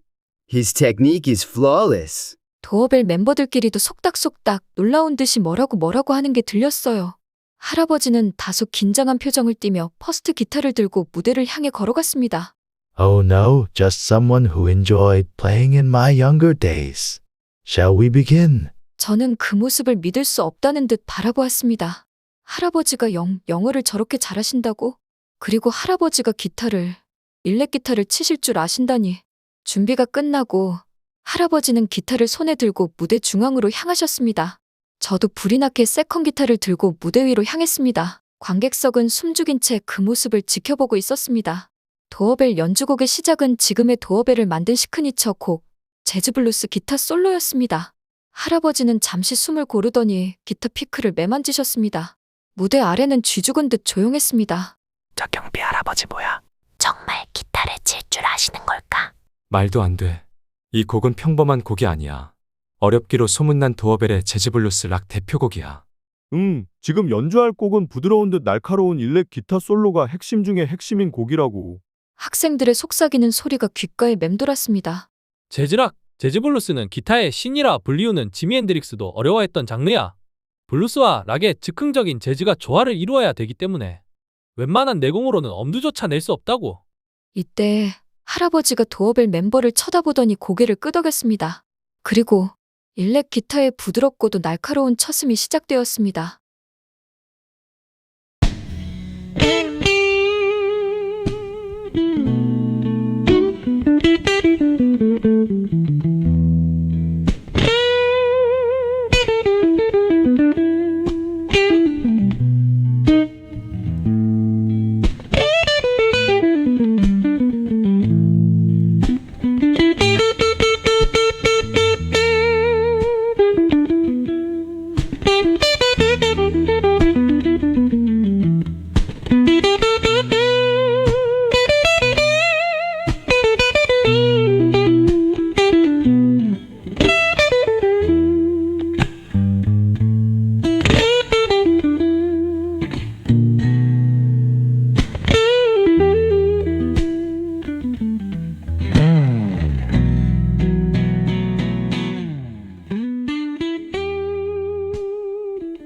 His technique is flawless. 도어벨 멤버들끼리도 속닥속닥 놀라운 듯이 뭐라고 하는 게 들렸어요. 할아버지는 다소 긴장한 표정을 띠며 퍼스트 기타를 들고 무대를 향해 걸어갔습니다. Oh no, just someone who enjoyed playing in my younger days. Shall we begin? 저는 그 모습을 믿을 수 없다는 듯 바라보았습니다. 할아버지가 영어를 저렇게 잘하신다고? 그리고 할아버지가 일렉 기타를 치실 줄 아신다니. 준비가 끝나고 할아버지는 기타를 손에 들고 무대 중앙으로 향하셨습니다. 저도 불이 나게 세컨 기타를 들고 무대 위로 향했습니다. 관객석은 숨죽인 채 그 모습을 지켜보고 있었습니다. 도어벨 연주곡의 시작은 지금의 도어벨을 만든 시그니처 곡, 재즈블루스 기타 솔로였습니다. 할아버지는 잠시 숨을 고르더니 기타 피크를 매만지셨습니다. 무대 아래는 쥐죽은 듯 조용했습니다. 저 경비 할아버지 뭐야? 정말 기타를 칠 줄 아시는 걸까? 말도 안 돼. 이 곡은 평범한 곡이 아니야. 어렵기로 소문난 도어벨의 재즈블루스 락 대표곡이야. 지금 연주할 곡은 부드러운 듯 날카로운 일렉 기타 솔로가 핵심 중의 핵심인 곡이라고. 학생들의 속삭이는 소리가 귓가에 맴돌았습니다. 재즈락, 재즈블루스는 기타의 신이라 불리우는 지미 핸드릭스도 어려워했던 장르야. 블루스와 락의 즉흥적인 재즈가 조화를 이루어야 되기 때문에 웬만한 내공으로는 엄두조차 낼 수 없다고. 이때 할아버지가 도어벨 멤버를 쳐다보더니 고개를 끄덕였습니다. 그리고 일렉 기타의 부드럽고도 날카로운 첫음이 시작되었습니다.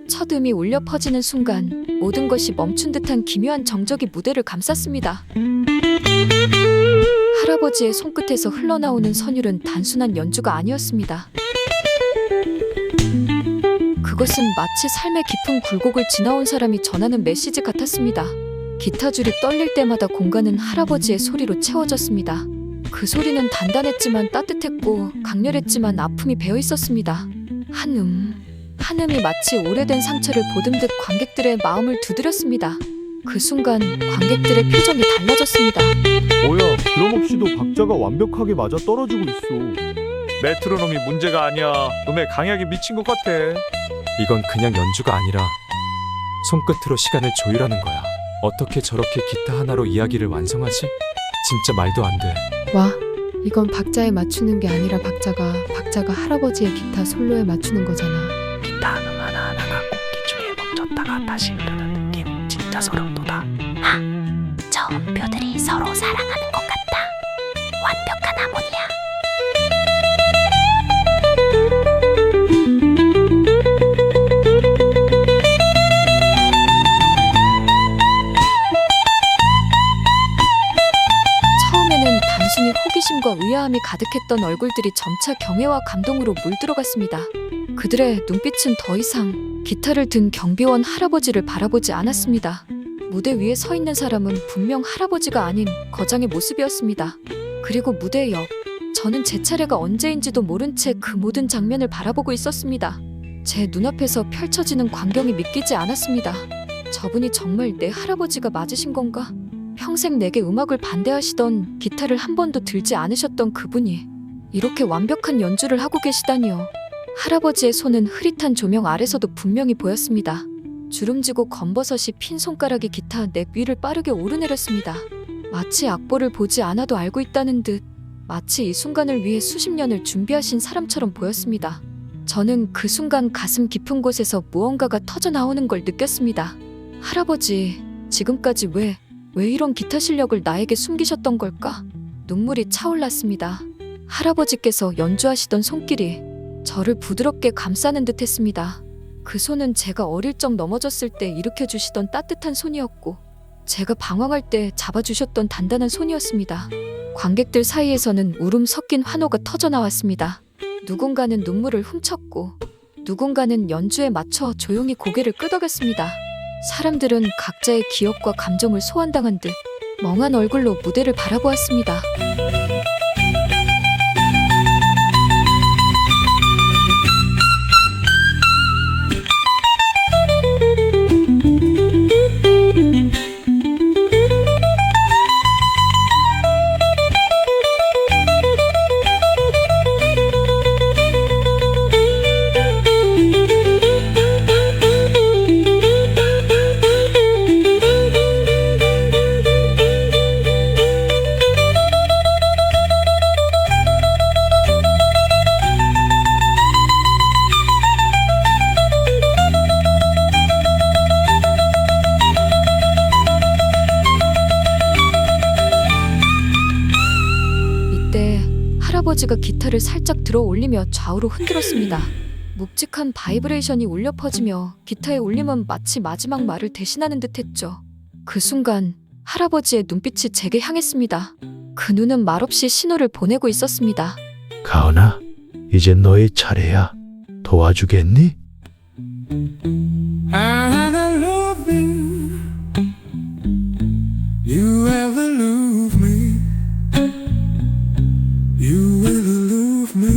첫음이 울려 퍼지는 순간 모든 것이 멈춘 듯한 기묘한 정적이 무대를 감쌌습니다. 할아버지의 손끝에서 흘러나오는 선율은 단순한 연주가 아니었습니다. 그것은 마치 삶의 깊은 굴곡을 지나온 사람이 전하는 메시지 같았습니다. 기타줄이 떨릴 때마다 공간은 할아버지의 소리로 채워졌습니다. 그 소리는 단단했지만 따뜻했고 강렬했지만 아픔이 배어 있었습니다. 한 음이 마치 오래된 상처를 보듬듯 관객들의 마음을 두드렸습니다. 그 순간 관객들의 표정이 달라졌습니다. 뭐야, 드럼 없이도 박자가 완벽하게 맞아 떨어지고 있어. 메트로놈이 문제가 아니야. 음의 강약이 미친 것 같아. 이건 그냥 연주가 아니라 손끝으로 시간을 조율하는 거야. 어떻게 저렇게 기타 하나로 이야기를 완성하지? 진짜 말도 안 돼. 와, 이건 박자에 맞추는 게 아니라 박자가 할아버지의 기타 솔로에 맞추는 거잖아. 기타 음 하나하나가 공기 중에 멈췄다가 다시 흐르는 느낌. 진짜 소름 돋아. 저 음표들이 서로 사랑하는 것 같다. 완벽한 하모니야. 처음에는 단순히 호기심과 의아함이 가득했던 얼굴들이 점차 경애와 감동으로 물들어갔습니다. 그들의 눈빛은 더 이상 기타를 든 경비원 할아버지를 바라보지 않았습니다. 무대 위에 서 있는 사람은 분명 할아버지가 아닌 거장의 모습이었습니다. 그리고 무대 옆, 저는 제 차례가 언제인지도 모른 채 그 모든 장면을 바라보고 있었습니다. 제 눈앞에서 펼쳐지는 광경이 믿기지 않았습니다. 저분이 정말 내 할아버지가 맞으신 건가? 평생 내게 음악을 반대하시던 기타를 한 번도 들지 않으셨던 그분이 이렇게 완벽한 연주를 하고 계시다니요. 할아버지의 손은 흐릿한 조명 아래서도 분명히 보였습니다. 주름지고 검버섯이 핀 손가락이 기타 넥 위를 빠르게 오르내렸습니다. 마치 악보를 보지 않아도 알고 있다는 듯, 마치 이 순간을 위해 수십 년을 준비하신 사람처럼 보였습니다. 저는 그 순간 가슴 깊은 곳에서 무언가가 터져나오는 걸 느꼈습니다. 할아버지, 지금까지 왜 이런 기타 실력을 나에게 숨기셨던 걸까? 눈물이 차올랐습니다. 할아버지께서 연주하시던 손길이 저를 부드럽게 감싸는 듯 했습니다. 그 손은 제가 어릴 적 넘어졌을 때 일으켜주시던 따뜻한 손이었고, 제가 방황할 때 잡아주셨던 단단한 손이었습니다. 관객들 사이에서는 울음 섞인 환호가 터져나왔습니다. 누군가는 눈물을 훔쳤고, 누군가는 연주에 맞춰 조용히 고개를 끄덕였습니다. 사람들은 각자의 기억과 감정을 소환당한 듯 멍한 얼굴로 무대를 바라보았습니다. 할아버지가 기타를 살짝 들어 올리며 좌우로 흔들었습니다. 묵직한 바이브레이션이 울려 퍼지며 기타의 울림은 마치 마지막 말을 대신하는 듯했죠. 그 순간 할아버지의 눈빛이 제게 향했습니다. 그 눈은 말없이 신호를 보내고 있었습니다. 가은아, 이제 너의 차례야. 도와주겠니? I love you. You ever love me? You ever love me?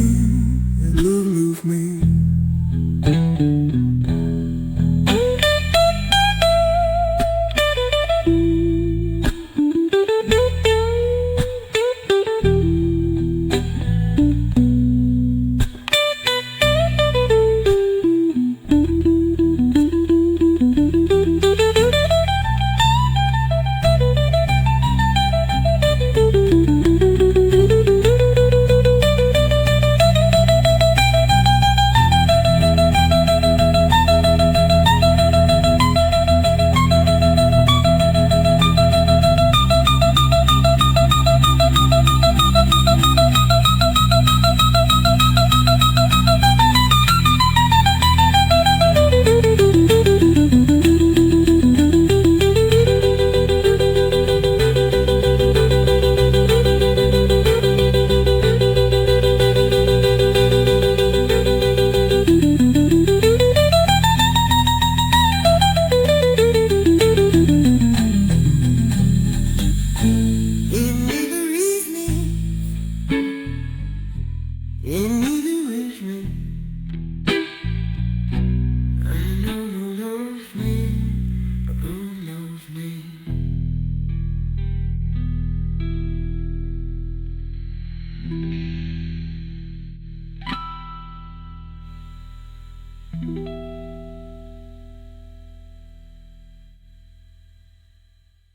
Love me.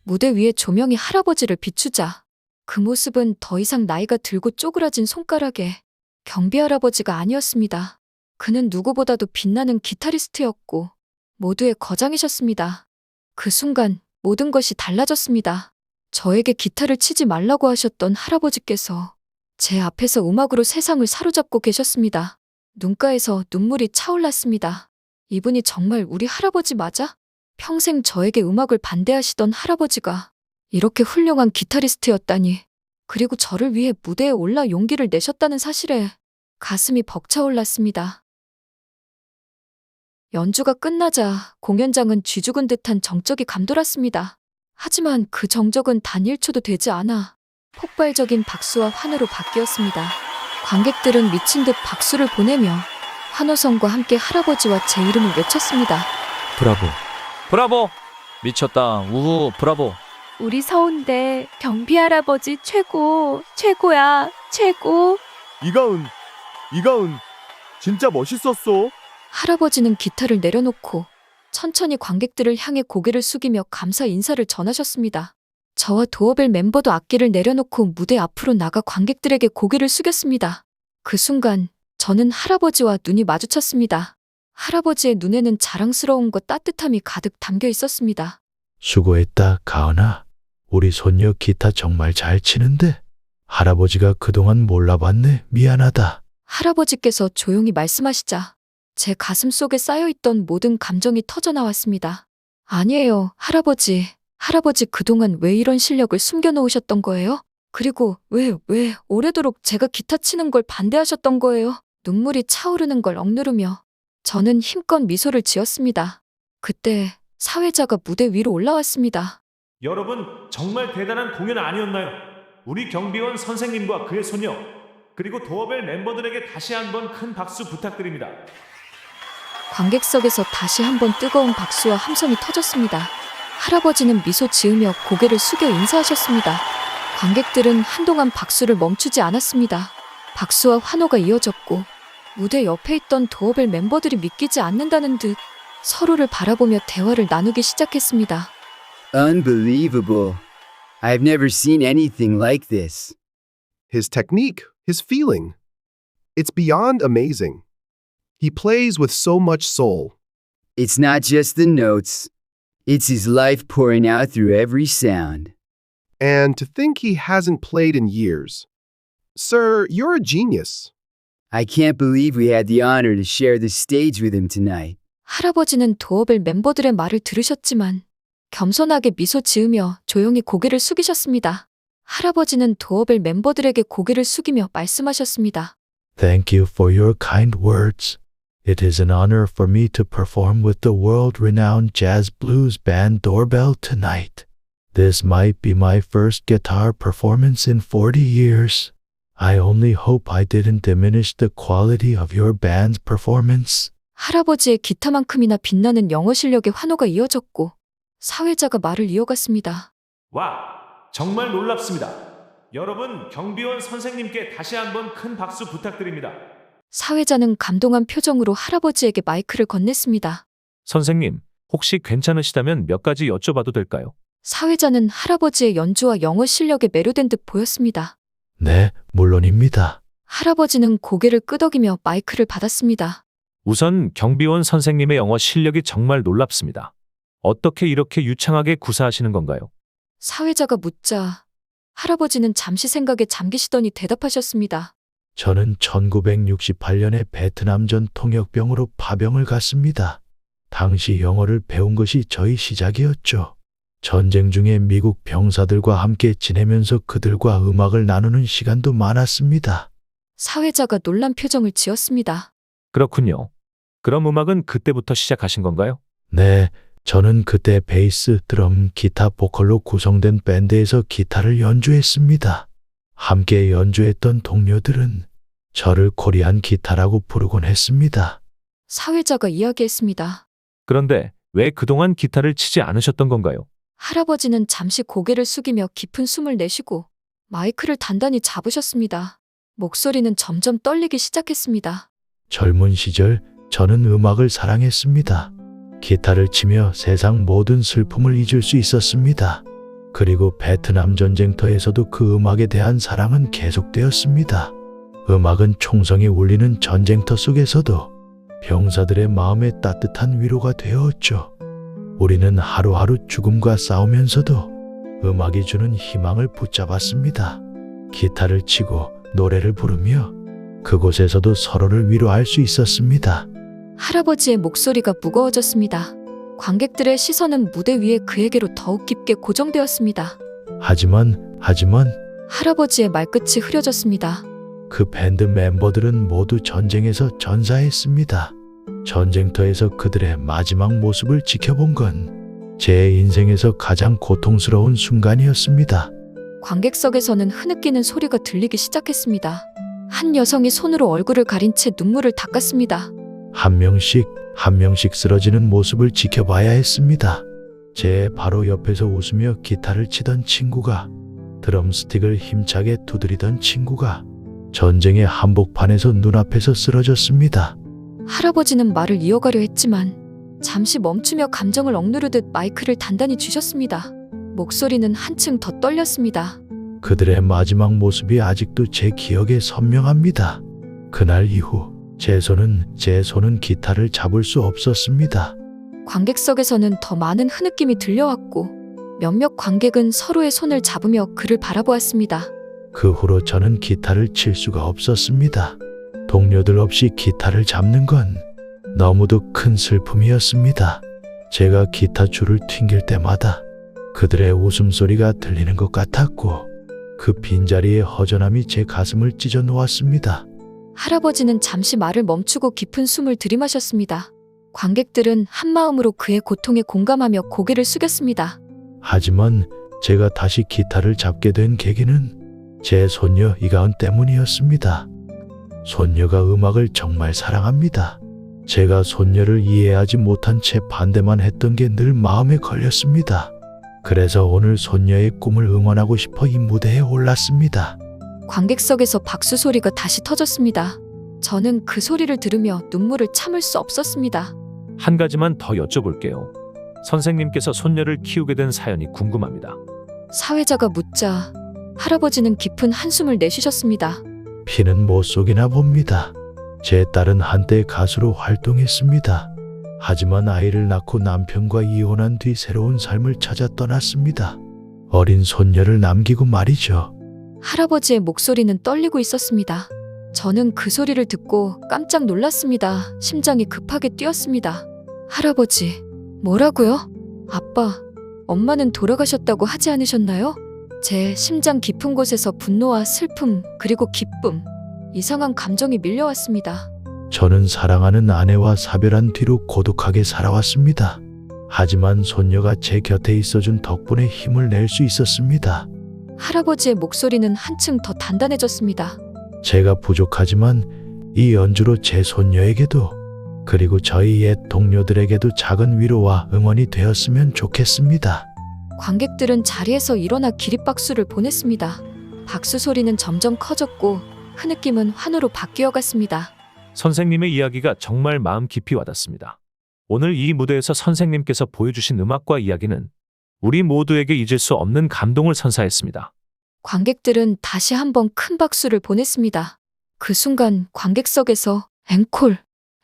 무대 위에 조명이 할아버지를 비추자 그 모습은 더 이상 나이가 들고 쪼그라진 손가락에 경비 할아버지가 아니었습니다. 그는 누구보다도 빛나는 기타리스트였고 모두의 거장이셨습니다. 그 순간 모든 것이 달라졌습니다. 저에게 기타를 치지 말라고 하셨던 할아버지께서 제 앞에서 음악으로 세상을 사로잡고 계셨습니다. 눈가에서 눈물이 차올랐습니다. 이분이 정말 우리 할아버지 맞아? 평생 저에게 음악을 반대하시던 할아버지가 이렇게 훌륭한 기타리스트였다니, 그리고 저를 위해 무대에 올라 용기를 내셨다는 사실에 가슴이 벅차올랐습니다. 연주가 끝나자 공연장은 쥐죽은 듯한 정적이 감돌았습니다. 하지만 그 정적은 단 1초도 되지 않아 폭발적인 박수와 환호로 바뀌었습니다. 관객들은 미친 듯 박수를 보내며 환호성과 함께 할아버지와 제 이름을 외쳤습니다. 브라보. 브라보! 미쳤다. 우후, 브라보. 우리 서운대 경비 할아버지 최고, 최고야, 최고. 이가은, 진짜 멋있었어. 할아버지는 기타를 내려놓고 천천히 관객들을 향해 고개를 숙이며 감사 인사를 전하셨습니다. 저와 도어벨 멤버도 악기를 내려놓고 무대 앞으로 나가 관객들에게 고개를 숙였습니다. 그 순간 저는 할아버지와 눈이 마주쳤습니다. 할아버지의 눈에는 자랑스러움과 따뜻함이 가득 담겨 있었습니다. 수고했다, 가은아. 우리 손녀 기타 정말 잘 치는데? 할아버지가 그동안 몰라봤네. 미안하다. 할아버지께서 조용히 말씀하시자 제 가슴 속에 쌓여있던 모든 감정이 터져나왔습니다. 아니에요, 할아버지. 할아버지 그동안 왜 이런 실력을 숨겨놓으셨던 거예요? 그리고 왜 오래도록 제가 기타 치는 걸 반대하셨던 거예요? 눈물이 차오르는 걸 억누르며 저는 힘껏 미소를 지었습니다. 그때 사회자가 무대 위로 올라왔습니다. 여러분, 정말 대단한 공연 아니었나요? 우리 경비원 선생님과 그의 소녀, 그리고 도어벨 멤버들에게 다시 한번 큰 박수 부탁드립니다. 관객석에서 다시 한번 뜨거운 박수와 함성이 터졌습니다. 할아버지는 미소 지으며 고개를 숙여 인사하셨습니다. 관객들은 한동안 박수를 멈추지 않았습니다. 박수와 환호가 이어졌고 무대 옆에 있던 도어벨 멤버들이 믿기지 않는다는 듯 서로를 바라보며 대화를 나누기 시작했습니다. Unbelievable. I've never seen anything like this. His technique, his feeling. It's beyond amazing. He plays with so much soul. It's not just the notes. It's his life pouring out through every sound. And to think he hasn't played in years. Sir, you're a genius. I can't believe we had the honor to share the stage with him tonight. 할아버지는 도어벨 멤버들의 말을 들으셨지만 겸손하게 미소 지으며 조용히 고개를 숙이셨습니다. 할아버지는 도어벨 멤버들에게 고개를 숙이며 말씀하셨습니다. Thank you for your kind words. It is an honor for me to perform with the world-renowned jazz blues band Doorbell tonight. This might be my first guitar performance in 40 years. I only hope I didn't diminish the quality of your band's performance. 할아버지의 기타만큼이나 빛나는 영어 실력의 환호가 이어졌고 사회자가 말을 이어갔습니다. 와, 정말 놀랍습니다. 여러분, 경비원 선생님께 다시 한번 큰 박수 부탁드립니다. 사회자는 감동한 표정으로 할아버지에게 마이크를 건넸습니다. 선생님, 혹시 괜찮으시다면 몇 가지 여쭤봐도 될까요? 사회자는 할아버지의 연주와 영어 실력에 매료된 듯 보였습니다. 네, 물론입니다. 할아버지는 고개를 끄덕이며 마이크를 받았습니다. 우선 경비원 선생님의 영어 실력이 정말 놀랍습니다. 어떻게 이렇게 유창하게 구사하시는 건가요? 사회자가 묻자 할아버지는 잠시 생각에 잠기시더니 대답하셨습니다. 저는 1968년에 베트남전 통역병으로 파병을 갔습니다. 당시 영어를 배운 것이 저희 시작이었죠. 전쟁 중에 미국 병사들과 함께 지내면서 그들과 음악을 나누는 시간도 많았습니다. 사회자가 놀란 표정을 지었습니다. 그렇군요. 그럼 음악은 그때부터 시작하신 건가요? 네, 저는 그때 베이스, 드럼, 기타, 보컬로 구성된 밴드에서 기타를 연주했습니다. 함께 연주했던 동료들은 저를 코리안 기타라고 부르곤 했습니다. 사회자가 이야기했습니다. 그런데 왜 그동안 기타를 치지 않으셨던 건가요? 할아버지는 잠시 고개를 숙이며 깊은 숨을 내쉬고 마이크를 단단히 잡으셨습니다. 목소리는 점점 떨리기 시작했습니다. 젊은 시절 저는 음악을 사랑했습니다. 기타를 치며 세상 모든 슬픔을 잊을 수 있었습니다. 그리고 베트남 전쟁터에서도 그 음악에 대한 사랑은 계속되었습니다. 음악은 총성이 울리는 전쟁터 속에서도 병사들의 마음에 따뜻한 위로가 되었죠. 우리는 하루하루 죽음과 싸우면서도 음악이 주는 희망을 붙잡았습니다. 기타를 치고 노래를 부르며 그곳에서도 서로를 위로할 수 있었습니다. 할아버지의 목소리가 무거워졌습니다. 관객들의 시선은 무대 위에 그에게로 더욱 깊게 고정되었습니다. 하지만 할아버지의 말끝이 흐려졌습니다. 그 밴드 멤버들은 모두 전쟁에서 전사했습니다. 전쟁터에서 그들의 마지막 모습을 지켜본 건 제 인생에서 가장 고통스러운 순간이었습니다. 관객석에서는 흐느끼는 소리가 들리기 시작했습니다. 한 여성이 손으로 얼굴을 가린 채 눈물을 닦았습니다. 한 명씩 쓰러지는 모습을 지켜봐야 했습니다. 제 바로 옆에서 웃으며 기타를 치던 친구가, 드럼 스틱을 힘차게 두드리던 친구가 전쟁의 한복판에서 눈앞에서 쓰러졌습니다. 할아버지는 말을 이어가려 했지만 잠시 멈추며 감정을 억누르듯 마이크를 단단히 쥐셨습니다. 목소리는 한층 더 떨렸습니다. 그들의 마지막 모습이 아직도 제 기억에 선명합니다. 그날 이후 제 손은 기타를 잡을 수 없었습니다. 관객석에서는 더 많은 흐느낌이 들려왔고 몇몇 관객은 서로의 손을 잡으며 그를 바라보았습니다. 그 후로 저는 기타를 칠 수가 없었습니다. 동료들 없이 기타를 잡는 건 너무도 큰 슬픔이었습니다. 제가 기타 줄을 튕길 때마다 그들의 웃음소리가 들리는 것 같았고 그 빈자리의 허전함이 제 가슴을 찢어 놓았습니다. 할아버지는 잠시 말을 멈추고 깊은 숨을 들이마셨습니다. 관객들은 한마음으로 그의 고통에 공감하며 고개를 숙였습니다. 하지만 제가 다시 기타를 잡게 된 계기는 제 손녀 이가은 때문이었습니다. 손녀가 음악을 정말 사랑합니다. 제가 손녀를 이해하지 못한 채 반대만 했던 게 늘 마음에 걸렸습니다. 그래서 오늘 손녀의 꿈을 응원하고 싶어 이 무대에 올랐습니다. 관객석에서 박수 소리가 다시 터졌습니다. 저는 그 소리를 들으며 눈물을 참을 수 없었습니다. 한 가지만 더 여쭤볼게요. 선생님께서 손녀를 키우게 된 사연이 궁금합니다. 사회자가 묻자 할아버지는 깊은 한숨을 내쉬셨습니다. 피는 못 속이나 봅니다. 제 딸은 한때 가수로 활동했습니다. 하지만 아이를 낳고 남편과 이혼한 뒤 새로운 삶을 찾아 떠났습니다. 어린 손녀를 남기고 말이죠. 할아버지의 목소리는 떨리고 있었습니다. 저는 그 소리를 듣고 깜짝 놀랐습니다. 심장이 급하게 뛰었습니다. 할아버지, 뭐라고요? 아빠, 엄마는 돌아가셨다고 하지 않으셨나요? 제 심장 깊은 곳에서 분노와 슬픔, 그리고 기쁨, 이상한 감정이 밀려왔습니다. 저는 사랑하는 아내와 사별한 뒤로 고독하게 살아왔습니다. 하지만 손녀가 제 곁에 있어준 덕분에 힘을 낼 수 있었습니다. 할아버지의 목소리는 한층 더 단단해졌습니다. 제가 부족하지만 이 연주로 제 손녀에게도 그리고 저희 옛 동료들에게도 작은 위로와 응원이 되었으면 좋겠습니다. 관객들은 자리에서 일어나 기립박수를 보냈습니다. 박수 소리는 점점 커졌고 흐느낌은 환호로 바뀌어갔습니다. 선생님의 이야기가 정말 마음 깊이 와닿습니다. 오늘 이 무대에서 선생님께서 보여주신 음악과 이야기는 우리 모두에게 잊을 수 없는 감동을 선사했습니다. 관객들은 다시 한번 큰 박수를 보냈습니다. 그 순간 관객석에서 앵콜,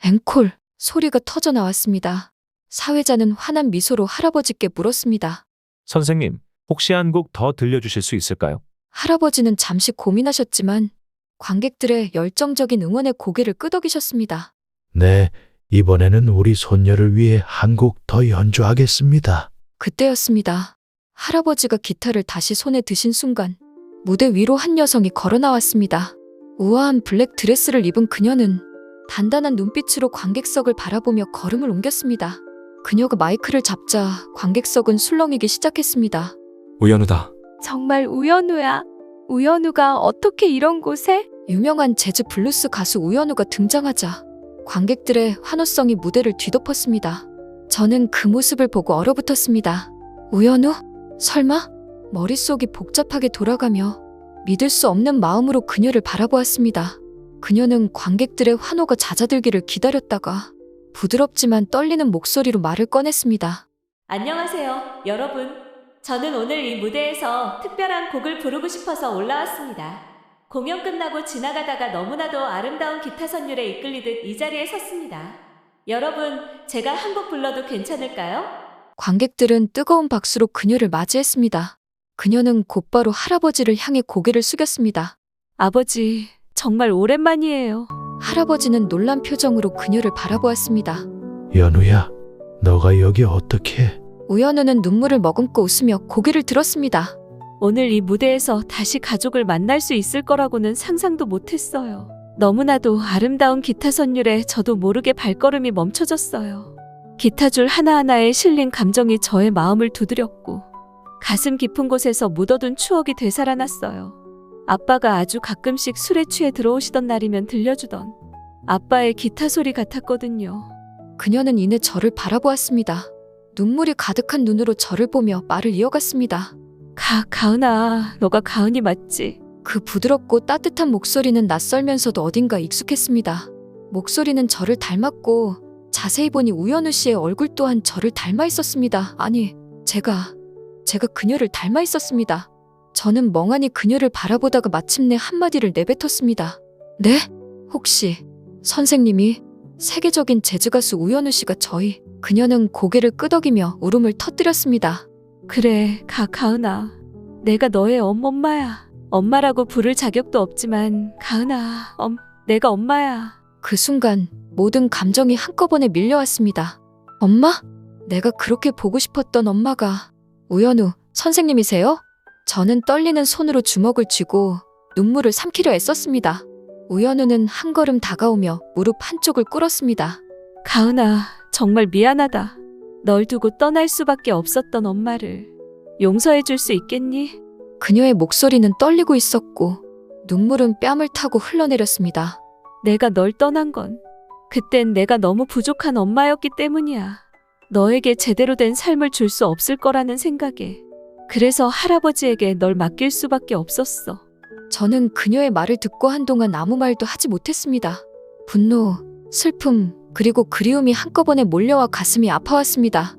앵콜 소리가 터져 나왔습니다. 사회자는 환한 미소로 할아버지께 물었습니다. 선생님, 혹시 한 곡 더 들려주실 수 있을까요? 할아버지는 잠시 고민하셨지만 관객들의 열정적인 응원에 고개를 끄덕이셨습니다. 네, 이번에는 우리 손녀를 위해 한 곡 더 연주하겠습니다. 그때였습니다. 할아버지가 기타를 다시 손에 드신 순간 무대 위로 한 여성이 걸어 나왔습니다. 우아한 블랙 드레스를 입은 그녀는 단단한 눈빛으로 관객석을 바라보며 걸음을 옮겼습니다. 그녀가 마이크를 잡자 관객석은 술렁이기 시작했습니다. 우연우다. 정말 우연우야. 우연우가 어떻게 이런 곳에? 유명한 재즈 블루스 가수 우연우가 등장하자 관객들의 환호성이 무대를 뒤덮었습니다. 저는 그 모습을 보고 얼어붙었습니다. 우연우? 설마? 머릿속이 복잡하게 돌아가며 믿을 수 없는 마음으로 그녀를 바라보았습니다. 그녀는 관객들의 환호가 잦아들기를 기다렸다가 부드럽지만 떨리는 목소리로 말을 꺼냈습니다. 안녕하세요, 여러분. 저는 오늘 이 무대에서 특별한 곡을 부르고 싶어서 올라왔습니다. 공연 끝나고 지나가다가 너무나도 아름다운 기타 선율에 이끌리듯 이 자리에 섰습니다. 여러분, 제가 한 곡 불러도 괜찮을까요? 관객들은 뜨거운 박수로 그녀를 맞이했습니다. 그녀는 곧바로 할아버지를 향해 고개를 숙였습니다. 아버지, 정말 오랜만이에요. 할아버지는 놀란 표정으로 그녀를 바라보았습니다. 연우야, 너가 여기 어떻게? 우연우는 눈물을 머금고 웃으며 고개를 들었습니다. 오늘 이 무대에서 다시 가족을 만날 수 있을 거라고는 상상도 못했어요. 너무나도 아름다운 기타 선율에 저도 모르게 발걸음이 멈춰졌어요. 기타줄 하나하나에 실린 감정이 저의 마음을 두드렸고 가슴 깊은 곳에서 묻어둔 추억이 되살아났어요. 아빠가 아주 가끔씩 술에 취해 들어오시던 날이면 들려주던 아빠의 기타 소리 같았거든요. 그녀는 이내 저를 바라보았습니다. 눈물이 가득한 눈으로 저를 보며 말을 이어갔습니다. 가은아, 너가 가은이 맞지? 그 부드럽고 따뜻한 목소리는 낯설면서도 어딘가 익숙했습니다. 목소리는 저를 닮았고 자세히 보니 우연우 씨의 얼굴 또한 저를 닮아 있었습니다. 아니, 제가 그녀를 닮아 있었습니다. 저는 멍하니 그녀를 바라보다가 마침내 한마디를 내뱉었습니다. 네? 혹시 선생님이 세계적인 재즈 가수 우연우 씨가 그녀는 고개를 끄덕이며 울음을 터뜨렸습니다. 그래, 가은아. 내가 너의 엄마야. 엄마라고 부를 자격도 없지만 가은아, 내가 엄마야. 그 순간 모든 감정이 한꺼번에 밀려왔습니다. 엄마? 내가 그렇게 보고 싶었던 엄마가. 우연우, 선생님이세요? 저는 떨리는 손으로 주먹을 쥐고 눈물을 삼키려 애썼습니다. 우연우는 한 걸음 다가오며 무릎 한쪽을 꿇었습니다. 가은아, 정말 미안하다. 널 두고 떠날 수밖에 없었던 엄마를 용서해 줄 수 있겠니? 그녀의 목소리는 떨리고 있었고 눈물은 뺨을 타고 흘러내렸습니다. 내가 널 떠난 건 그땐 내가 너무 부족한 엄마였기 때문이야. 너에게 제대로 된 삶을 줄 수 없을 거라는 생각에. 그래서 할아버지에게 널 맡길 수밖에 없었어. 저는 그녀의 말을 듣고 한동안 아무 말도 하지 못했습니다. 분노, 슬픔, 그리고 그리움이 한꺼번에 몰려와 가슴이 아파왔습니다.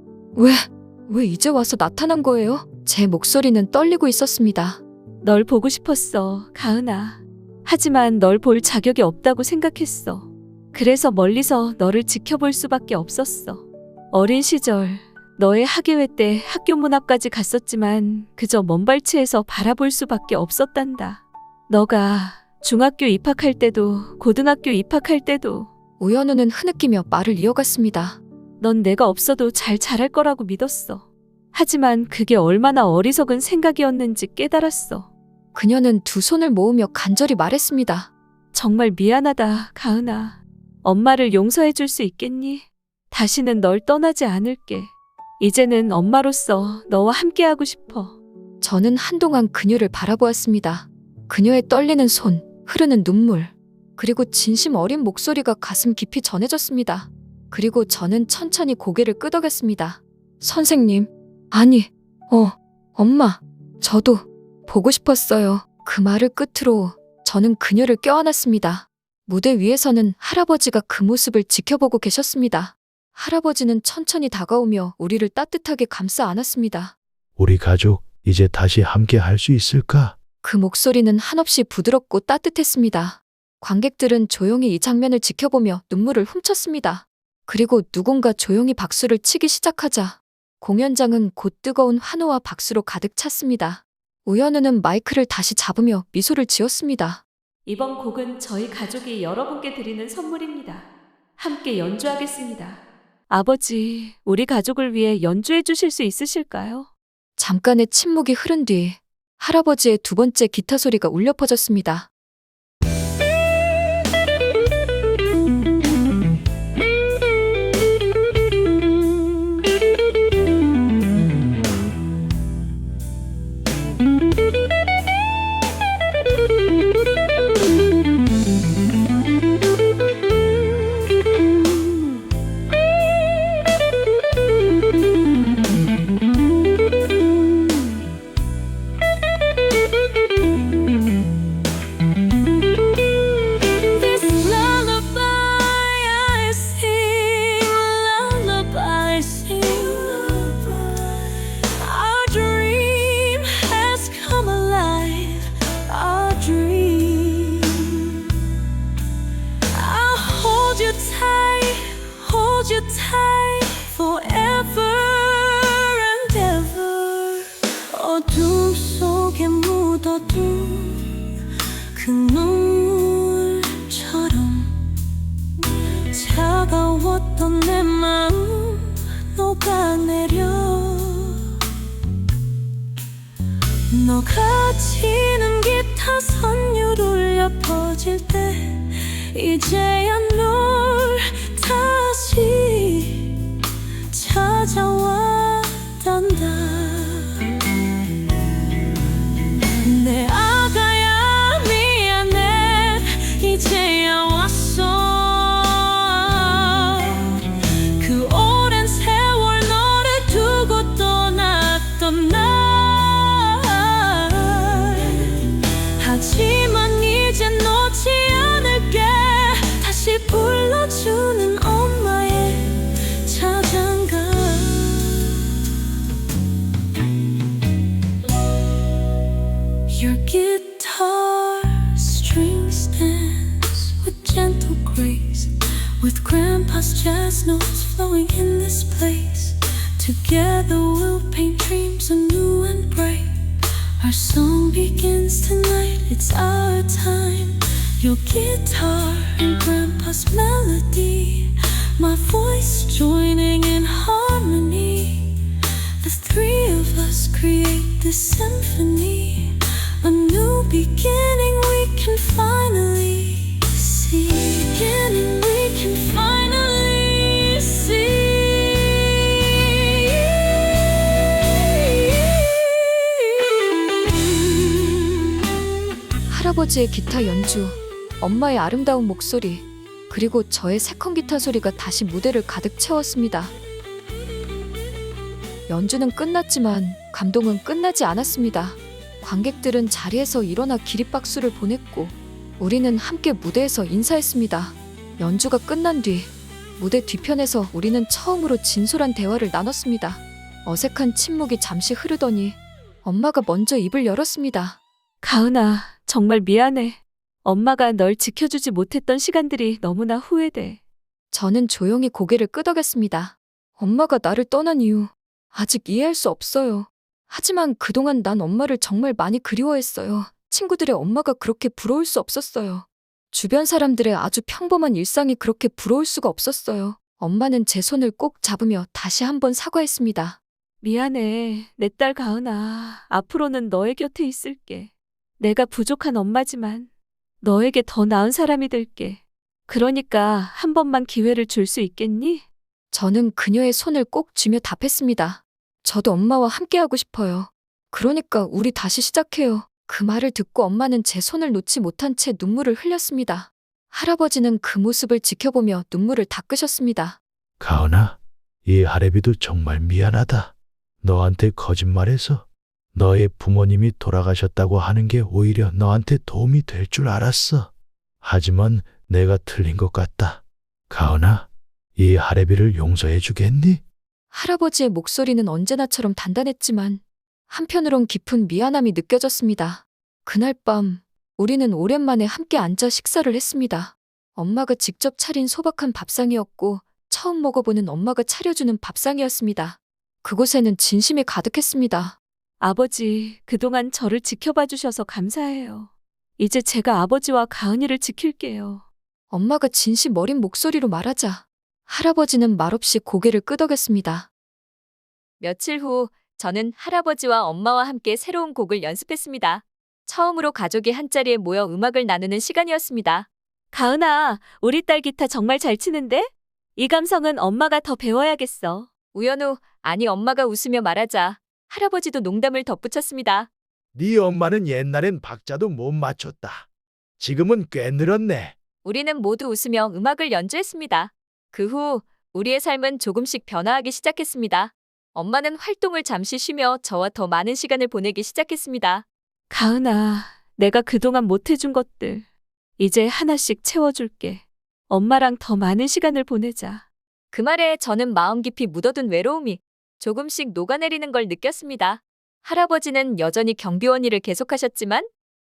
왜 이제 와서 나타난 거예요? 제 목소리는 떨리고 있었습니다. 널 보고 싶었어, 가은아. 하지만 널 볼 자격이 없다고 생각했어. 그래서 멀리서 너를 지켜볼 수밖에 없었어. 어린 시절 너의 학예회 때 학교 문 앞까지 갔었지만 그저 먼발치에서 바라볼 수밖에 없었단다. 너가 중학교 입학할 때도 고등학교 입학할 때도. 우연우는 흐느끼며 말을 이어갔습니다. 넌 내가 없어도 잘 자랄 거라고 믿었어. 하지만 그게 얼마나 어리석은 생각이었는지 깨달았어. 그녀는 두 손을 모으며 간절히 말했습니다. 정말 미안하다, 가은아. 엄마를 용서해 줄 수 있겠니? 다시는 널 떠나지 않을게. 이제는 엄마로서 너와 함께하고 싶어. 저는 한동안 그녀를 바라보았습니다. 그녀의 떨리는 손, 흐르는 눈물, 그리고 진심 어린 목소리가 가슴 깊이 전해졌습니다. 그리고 저는 천천히 고개를 끄덕였습니다. 선생님, 아니, 엄마, 저도 보고 싶었어요. 그 말을 끝으로 저는 그녀를 껴안았습니다. 무대 위에서는 할아버지가 그 모습을 지켜보고 계셨습니다. 할아버지는 천천히 다가오며 우리를 따뜻하게 감싸 안았습니다. 우리 가족, 이제 다시 함께 할 수 있을까? 그 목소리는 한없이 부드럽고 따뜻했습니다. 관객들은 조용히 이 장면을 지켜보며 눈물을 훔쳤습니다. 그리고 누군가 조용히 박수를 치기 시작하자 공연장은 곧 뜨거운 환호와 박수로 가득 찼습니다. 우연우는 마이크를 다시 잡으며 미소를 지었습니다. 이번 곡은 저희 가족이 여러분께 드리는 선물입니다. 함께 연주하겠습니다. 아버지, 우리 가족을 위해 연주해 주실 수 있으실까요? 잠깐의 침묵이 흐른 뒤 할아버지의 두 번째 기타 소리가 울려 퍼졌습니다. 어둠 속에 묻어둔 그 눈물처럼 차가웠던 내 마음 녹아내려 너가 치는 기타 선율 울려 퍼질 때 이제야 널 다시 찾아왔단다. 내 아가야 미안해 이제야 왔어. 그 오랜 세월 너를 두고 떠났던 날 하지만 이제 놓지 않을게. 다시 불러주는 엄마의 차장가. Your guitar strings dance with gentle grace, with grandpa's jazz notes flowing in this place. Together we'll paint dreams anew and bright. Our song begins tonight, it's our time. Your guitar and grandpa's melody, my voice joining in harmony. The three of us create this symphony, a new beginning we can finally see. Beginning we can finally see. 할아버지의 기타 연주, 엄마의 아름다운 목소리, 그리고 저의 새콤 기타 소리가 다시 무대를 가득 채웠습니다. 연주는 끝났지만 감동은 끝나지 않았습니다. 관객들은 자리에서 일어나 기립박수를 보냈고 우리는 함께 무대에서 인사했습니다. 연주가 끝난 뒤 무대 뒤편에서 우리는 처음으로 진솔한 대화를 나눴습니다. 어색한 침묵이 잠시 흐르더니 엄마가 먼저 입을 열었습니다. 가은아, 정말 미안해. 엄마가 널 지켜주지 못했던 시간들이 너무나 후회돼. 저는 조용히 고개를 끄덕였습니다. 엄마가 나를 떠난 이유 아직 이해할 수 없어요. 하지만 그동안 난 엄마를 정말 많이 그리워했어요. 친구들의 엄마가 그렇게 부러울 수 없었어요. 주변 사람들의 아주 평범한 일상이 그렇게 부러울 수가 없었어요. 엄마는 제 손을 꼭 잡으며 다시 한번 사과했습니다. 미안해, 내 딸 가은아. 앞으로는 너의 곁에 있을게. 내가 부족한 엄마지만 너에게 더 나은 사람이 될게. 그러니까 한 번만 기회를 줄 수 있겠니? 저는 그녀의 손을 꼭 쥐며 답했습니다. 저도 엄마와 함께하고 싶어요. 그러니까 우리 다시 시작해요. 그 말을 듣고 엄마는 제 손을 놓지 못한 채 눈물을 흘렸습니다. 할아버지는 그 모습을 지켜보며 눈물을 닦으셨습니다. 가은아, 이 할애비도 정말 미안하다. 너한테 거짓말해서 너의 부모님이 돌아가셨다고 하는 게 오히려 너한테 도움이 될 줄 알았어. 하지만 내가 틀린 것 같다. 가은아, 이 할애비를 용서해 주겠니? 할아버지의 목소리는 언제나처럼 단단했지만 한편으론 깊은 미안함이 느껴졌습니다. 그날 밤 우리는 오랜만에 함께 앉아 식사를 했습니다. 엄마가 직접 차린 소박한 밥상이었고 처음 먹어보는 엄마가 차려주는 밥상이었습니다. 그곳에는 진심이 가득했습니다. 아버지, 그동안 저를 지켜봐 주셔서 감사해요. 이제 제가 아버지와 가은이를 지킬게요. 엄마가 진심 어린 목소리로 말하자 할아버지는 말없이 고개를 끄덕였습니다. 며칠 후 저는 할아버지와 엄마와 함께 새로운 곡을 연습했습니다. 처음으로 가족이 한자리에 모여 음악을 나누는 시간이었습니다. 가은아, 우리 딸 기타 정말 잘 치는데? 이 감성은 엄마가 더 배워야겠어. 우연후, 아니 엄마가 웃으며 말하자 할아버지도 농담을 덧붙였습니다. 네 엄마는 옛날엔 박자도 못 맞췄다. 지금은 꽤 늘었네. 우리는 모두 웃으며 음악을 연주했습니다. 그 후 우리의 삶은 조금씩 변화하기 시작했습니다. 엄마는 활동을 잠시 쉬며 저와 더 많은 시간을 보내기 시작했습니다. 가은아, 내가 그동안 못해준 것들 이제 하나씩 채워줄게. 엄마랑 더 많은 시간을 보내자. 그 말에 저는 마음 깊이 묻어둔 외로움이 조금씩 녹아내리는 걸 느꼈습니다. 할아버지는 여전히 경비원 일을 계속하셨지만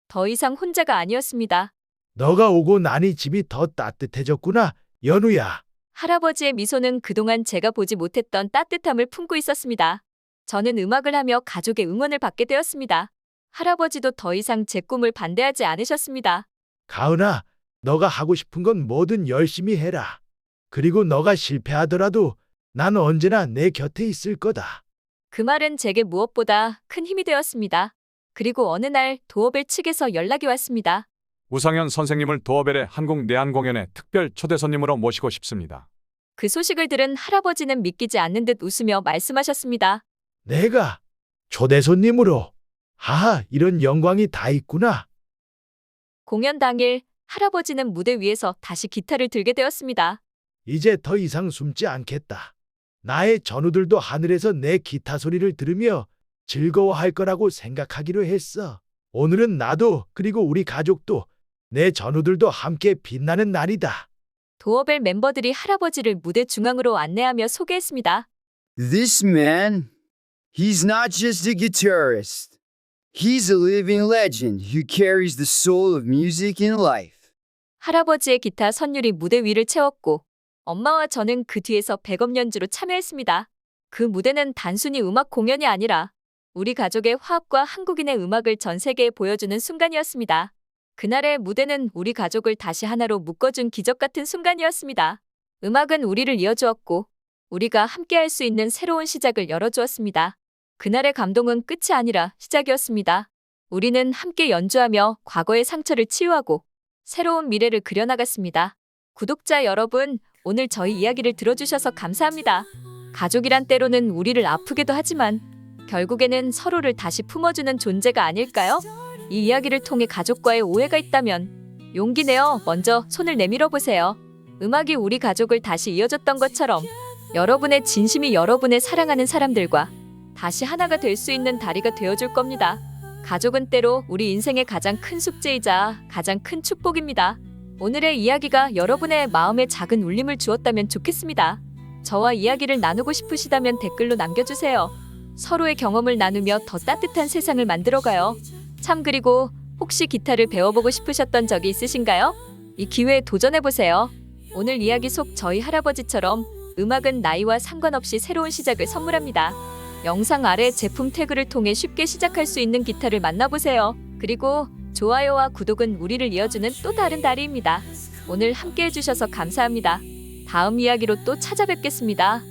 더 이상 혼자가 아니었습니다. 너가 오고 나니 집이 더 따뜻해졌구나, 연우야. 할아버지의 미소는 그동안 제가 보지 못했던 따뜻함을 품고 있었습니다. 저는 음악을 하며 가족의 응원을 받게 되었습니다. 할아버지도 더 이상 제 꿈을 반대하지 않으셨습니다. 가은아, 너가 하고 싶은 건 뭐든 열심히 해라. 그리고 너가 실패하더라도 난 언제나 내 곁에 있을 거다. 그 말은 제게 무엇보다 큰 힘이 되었습니다. 그리고 어느 날 도어벨 측에서 연락이 왔습니다. 우상현 선생님을 도어벨의 한국 내한 공연에 특별 초대 손님으로 모시고 싶습니다. 그 소식을 들은 할아버지는 믿기지 않는 듯 웃으며 말씀하셨습니다. 내가 초대 손님으로? 하하, 이런 영광이 다 있구나. 공연 당일 할아버지는 무대 위에서 다시 기타를 들게 되었습니다. 이제 더 이상 숨지 않겠다. 나의 전우들도 하늘에서 내 기타 소리를 들으며 즐거워할 거라고 생각하기로 했어. 오늘은 나도 그리고 우리 가족도 내 전우들도 함께 빛나는 날이다. 도어벨 멤버들이 할아버지를 무대 중앙으로 안내하며 소개했습니다. This man, he's not just a guitarist. He's a living legend who carries the soul of music in life. 할아버지의 기타 선율이 무대 위를 채웠고 엄마와 저는 그 뒤에서 백업 연주로 참여했습니다. 그 무대는 단순히 음악 공연이 아니라 우리 가족의 화합과 한국인의 음악을 전 세계에 보여주는 순간이었습니다. 그날의 무대는 우리 가족을 다시 하나로 묶어준 기적 같은 순간이었습니다. 음악은 우리를 이어주었고 우리가 함께할 수 있는 새로운 시작을 열어주었습니다. 그날의 감동은 끝이 아니라 시작이었습니다. 우리는 함께 연주하며 과거의 상처를 치유하고 새로운 미래를 그려나갔습니다. 구독자 여러분, 오늘 저희 이야기를 들어주셔서 감사합니다. 가족이란 때로는 우리를 아프게도 하지만 결국에는 서로를 다시 품어주는 존재가 아닐까요? 이 이야기를 통해 가족과의 오해가 있다면 용기 내어 먼저 손을 내밀어 보세요. 음악이 우리 가족을 다시 이어줬던 것처럼 여러분의 진심이 여러분의 사랑하는 사람들과 다시 하나가 될 수 있는 다리가 되어줄 겁니다. 가족은 때로 우리 인생의 가장 큰 숙제이자 가장 큰 축복입니다. 오늘의 이야기가 여러분의 마음에 작은 울림을 주었다면 좋겠습니다. 저와 이야기를 나누고 싶으시다면 댓글로 남겨주세요. 서로의 경험을 나누며 더 따뜻한 세상을 만들어가요. 참, 그리고 혹시 기타를 배워보고 싶으셨던 적이 있으신가요? 이 기회에 도전해보세요. 오늘 이야기 속 저희 할아버지처럼 음악은 나이와 상관없이 새로운 시작을 선물합니다. 영상 아래 제품 태그를 통해 쉽게 시작할 수 있는 기타를 만나보세요. 그리고 좋아요와 구독은 우리를 이어주는 또 다른 다리입니다. 오늘 함께 해주셔서 감사합니다. 다음 이야기로 또 찾아뵙겠습니다.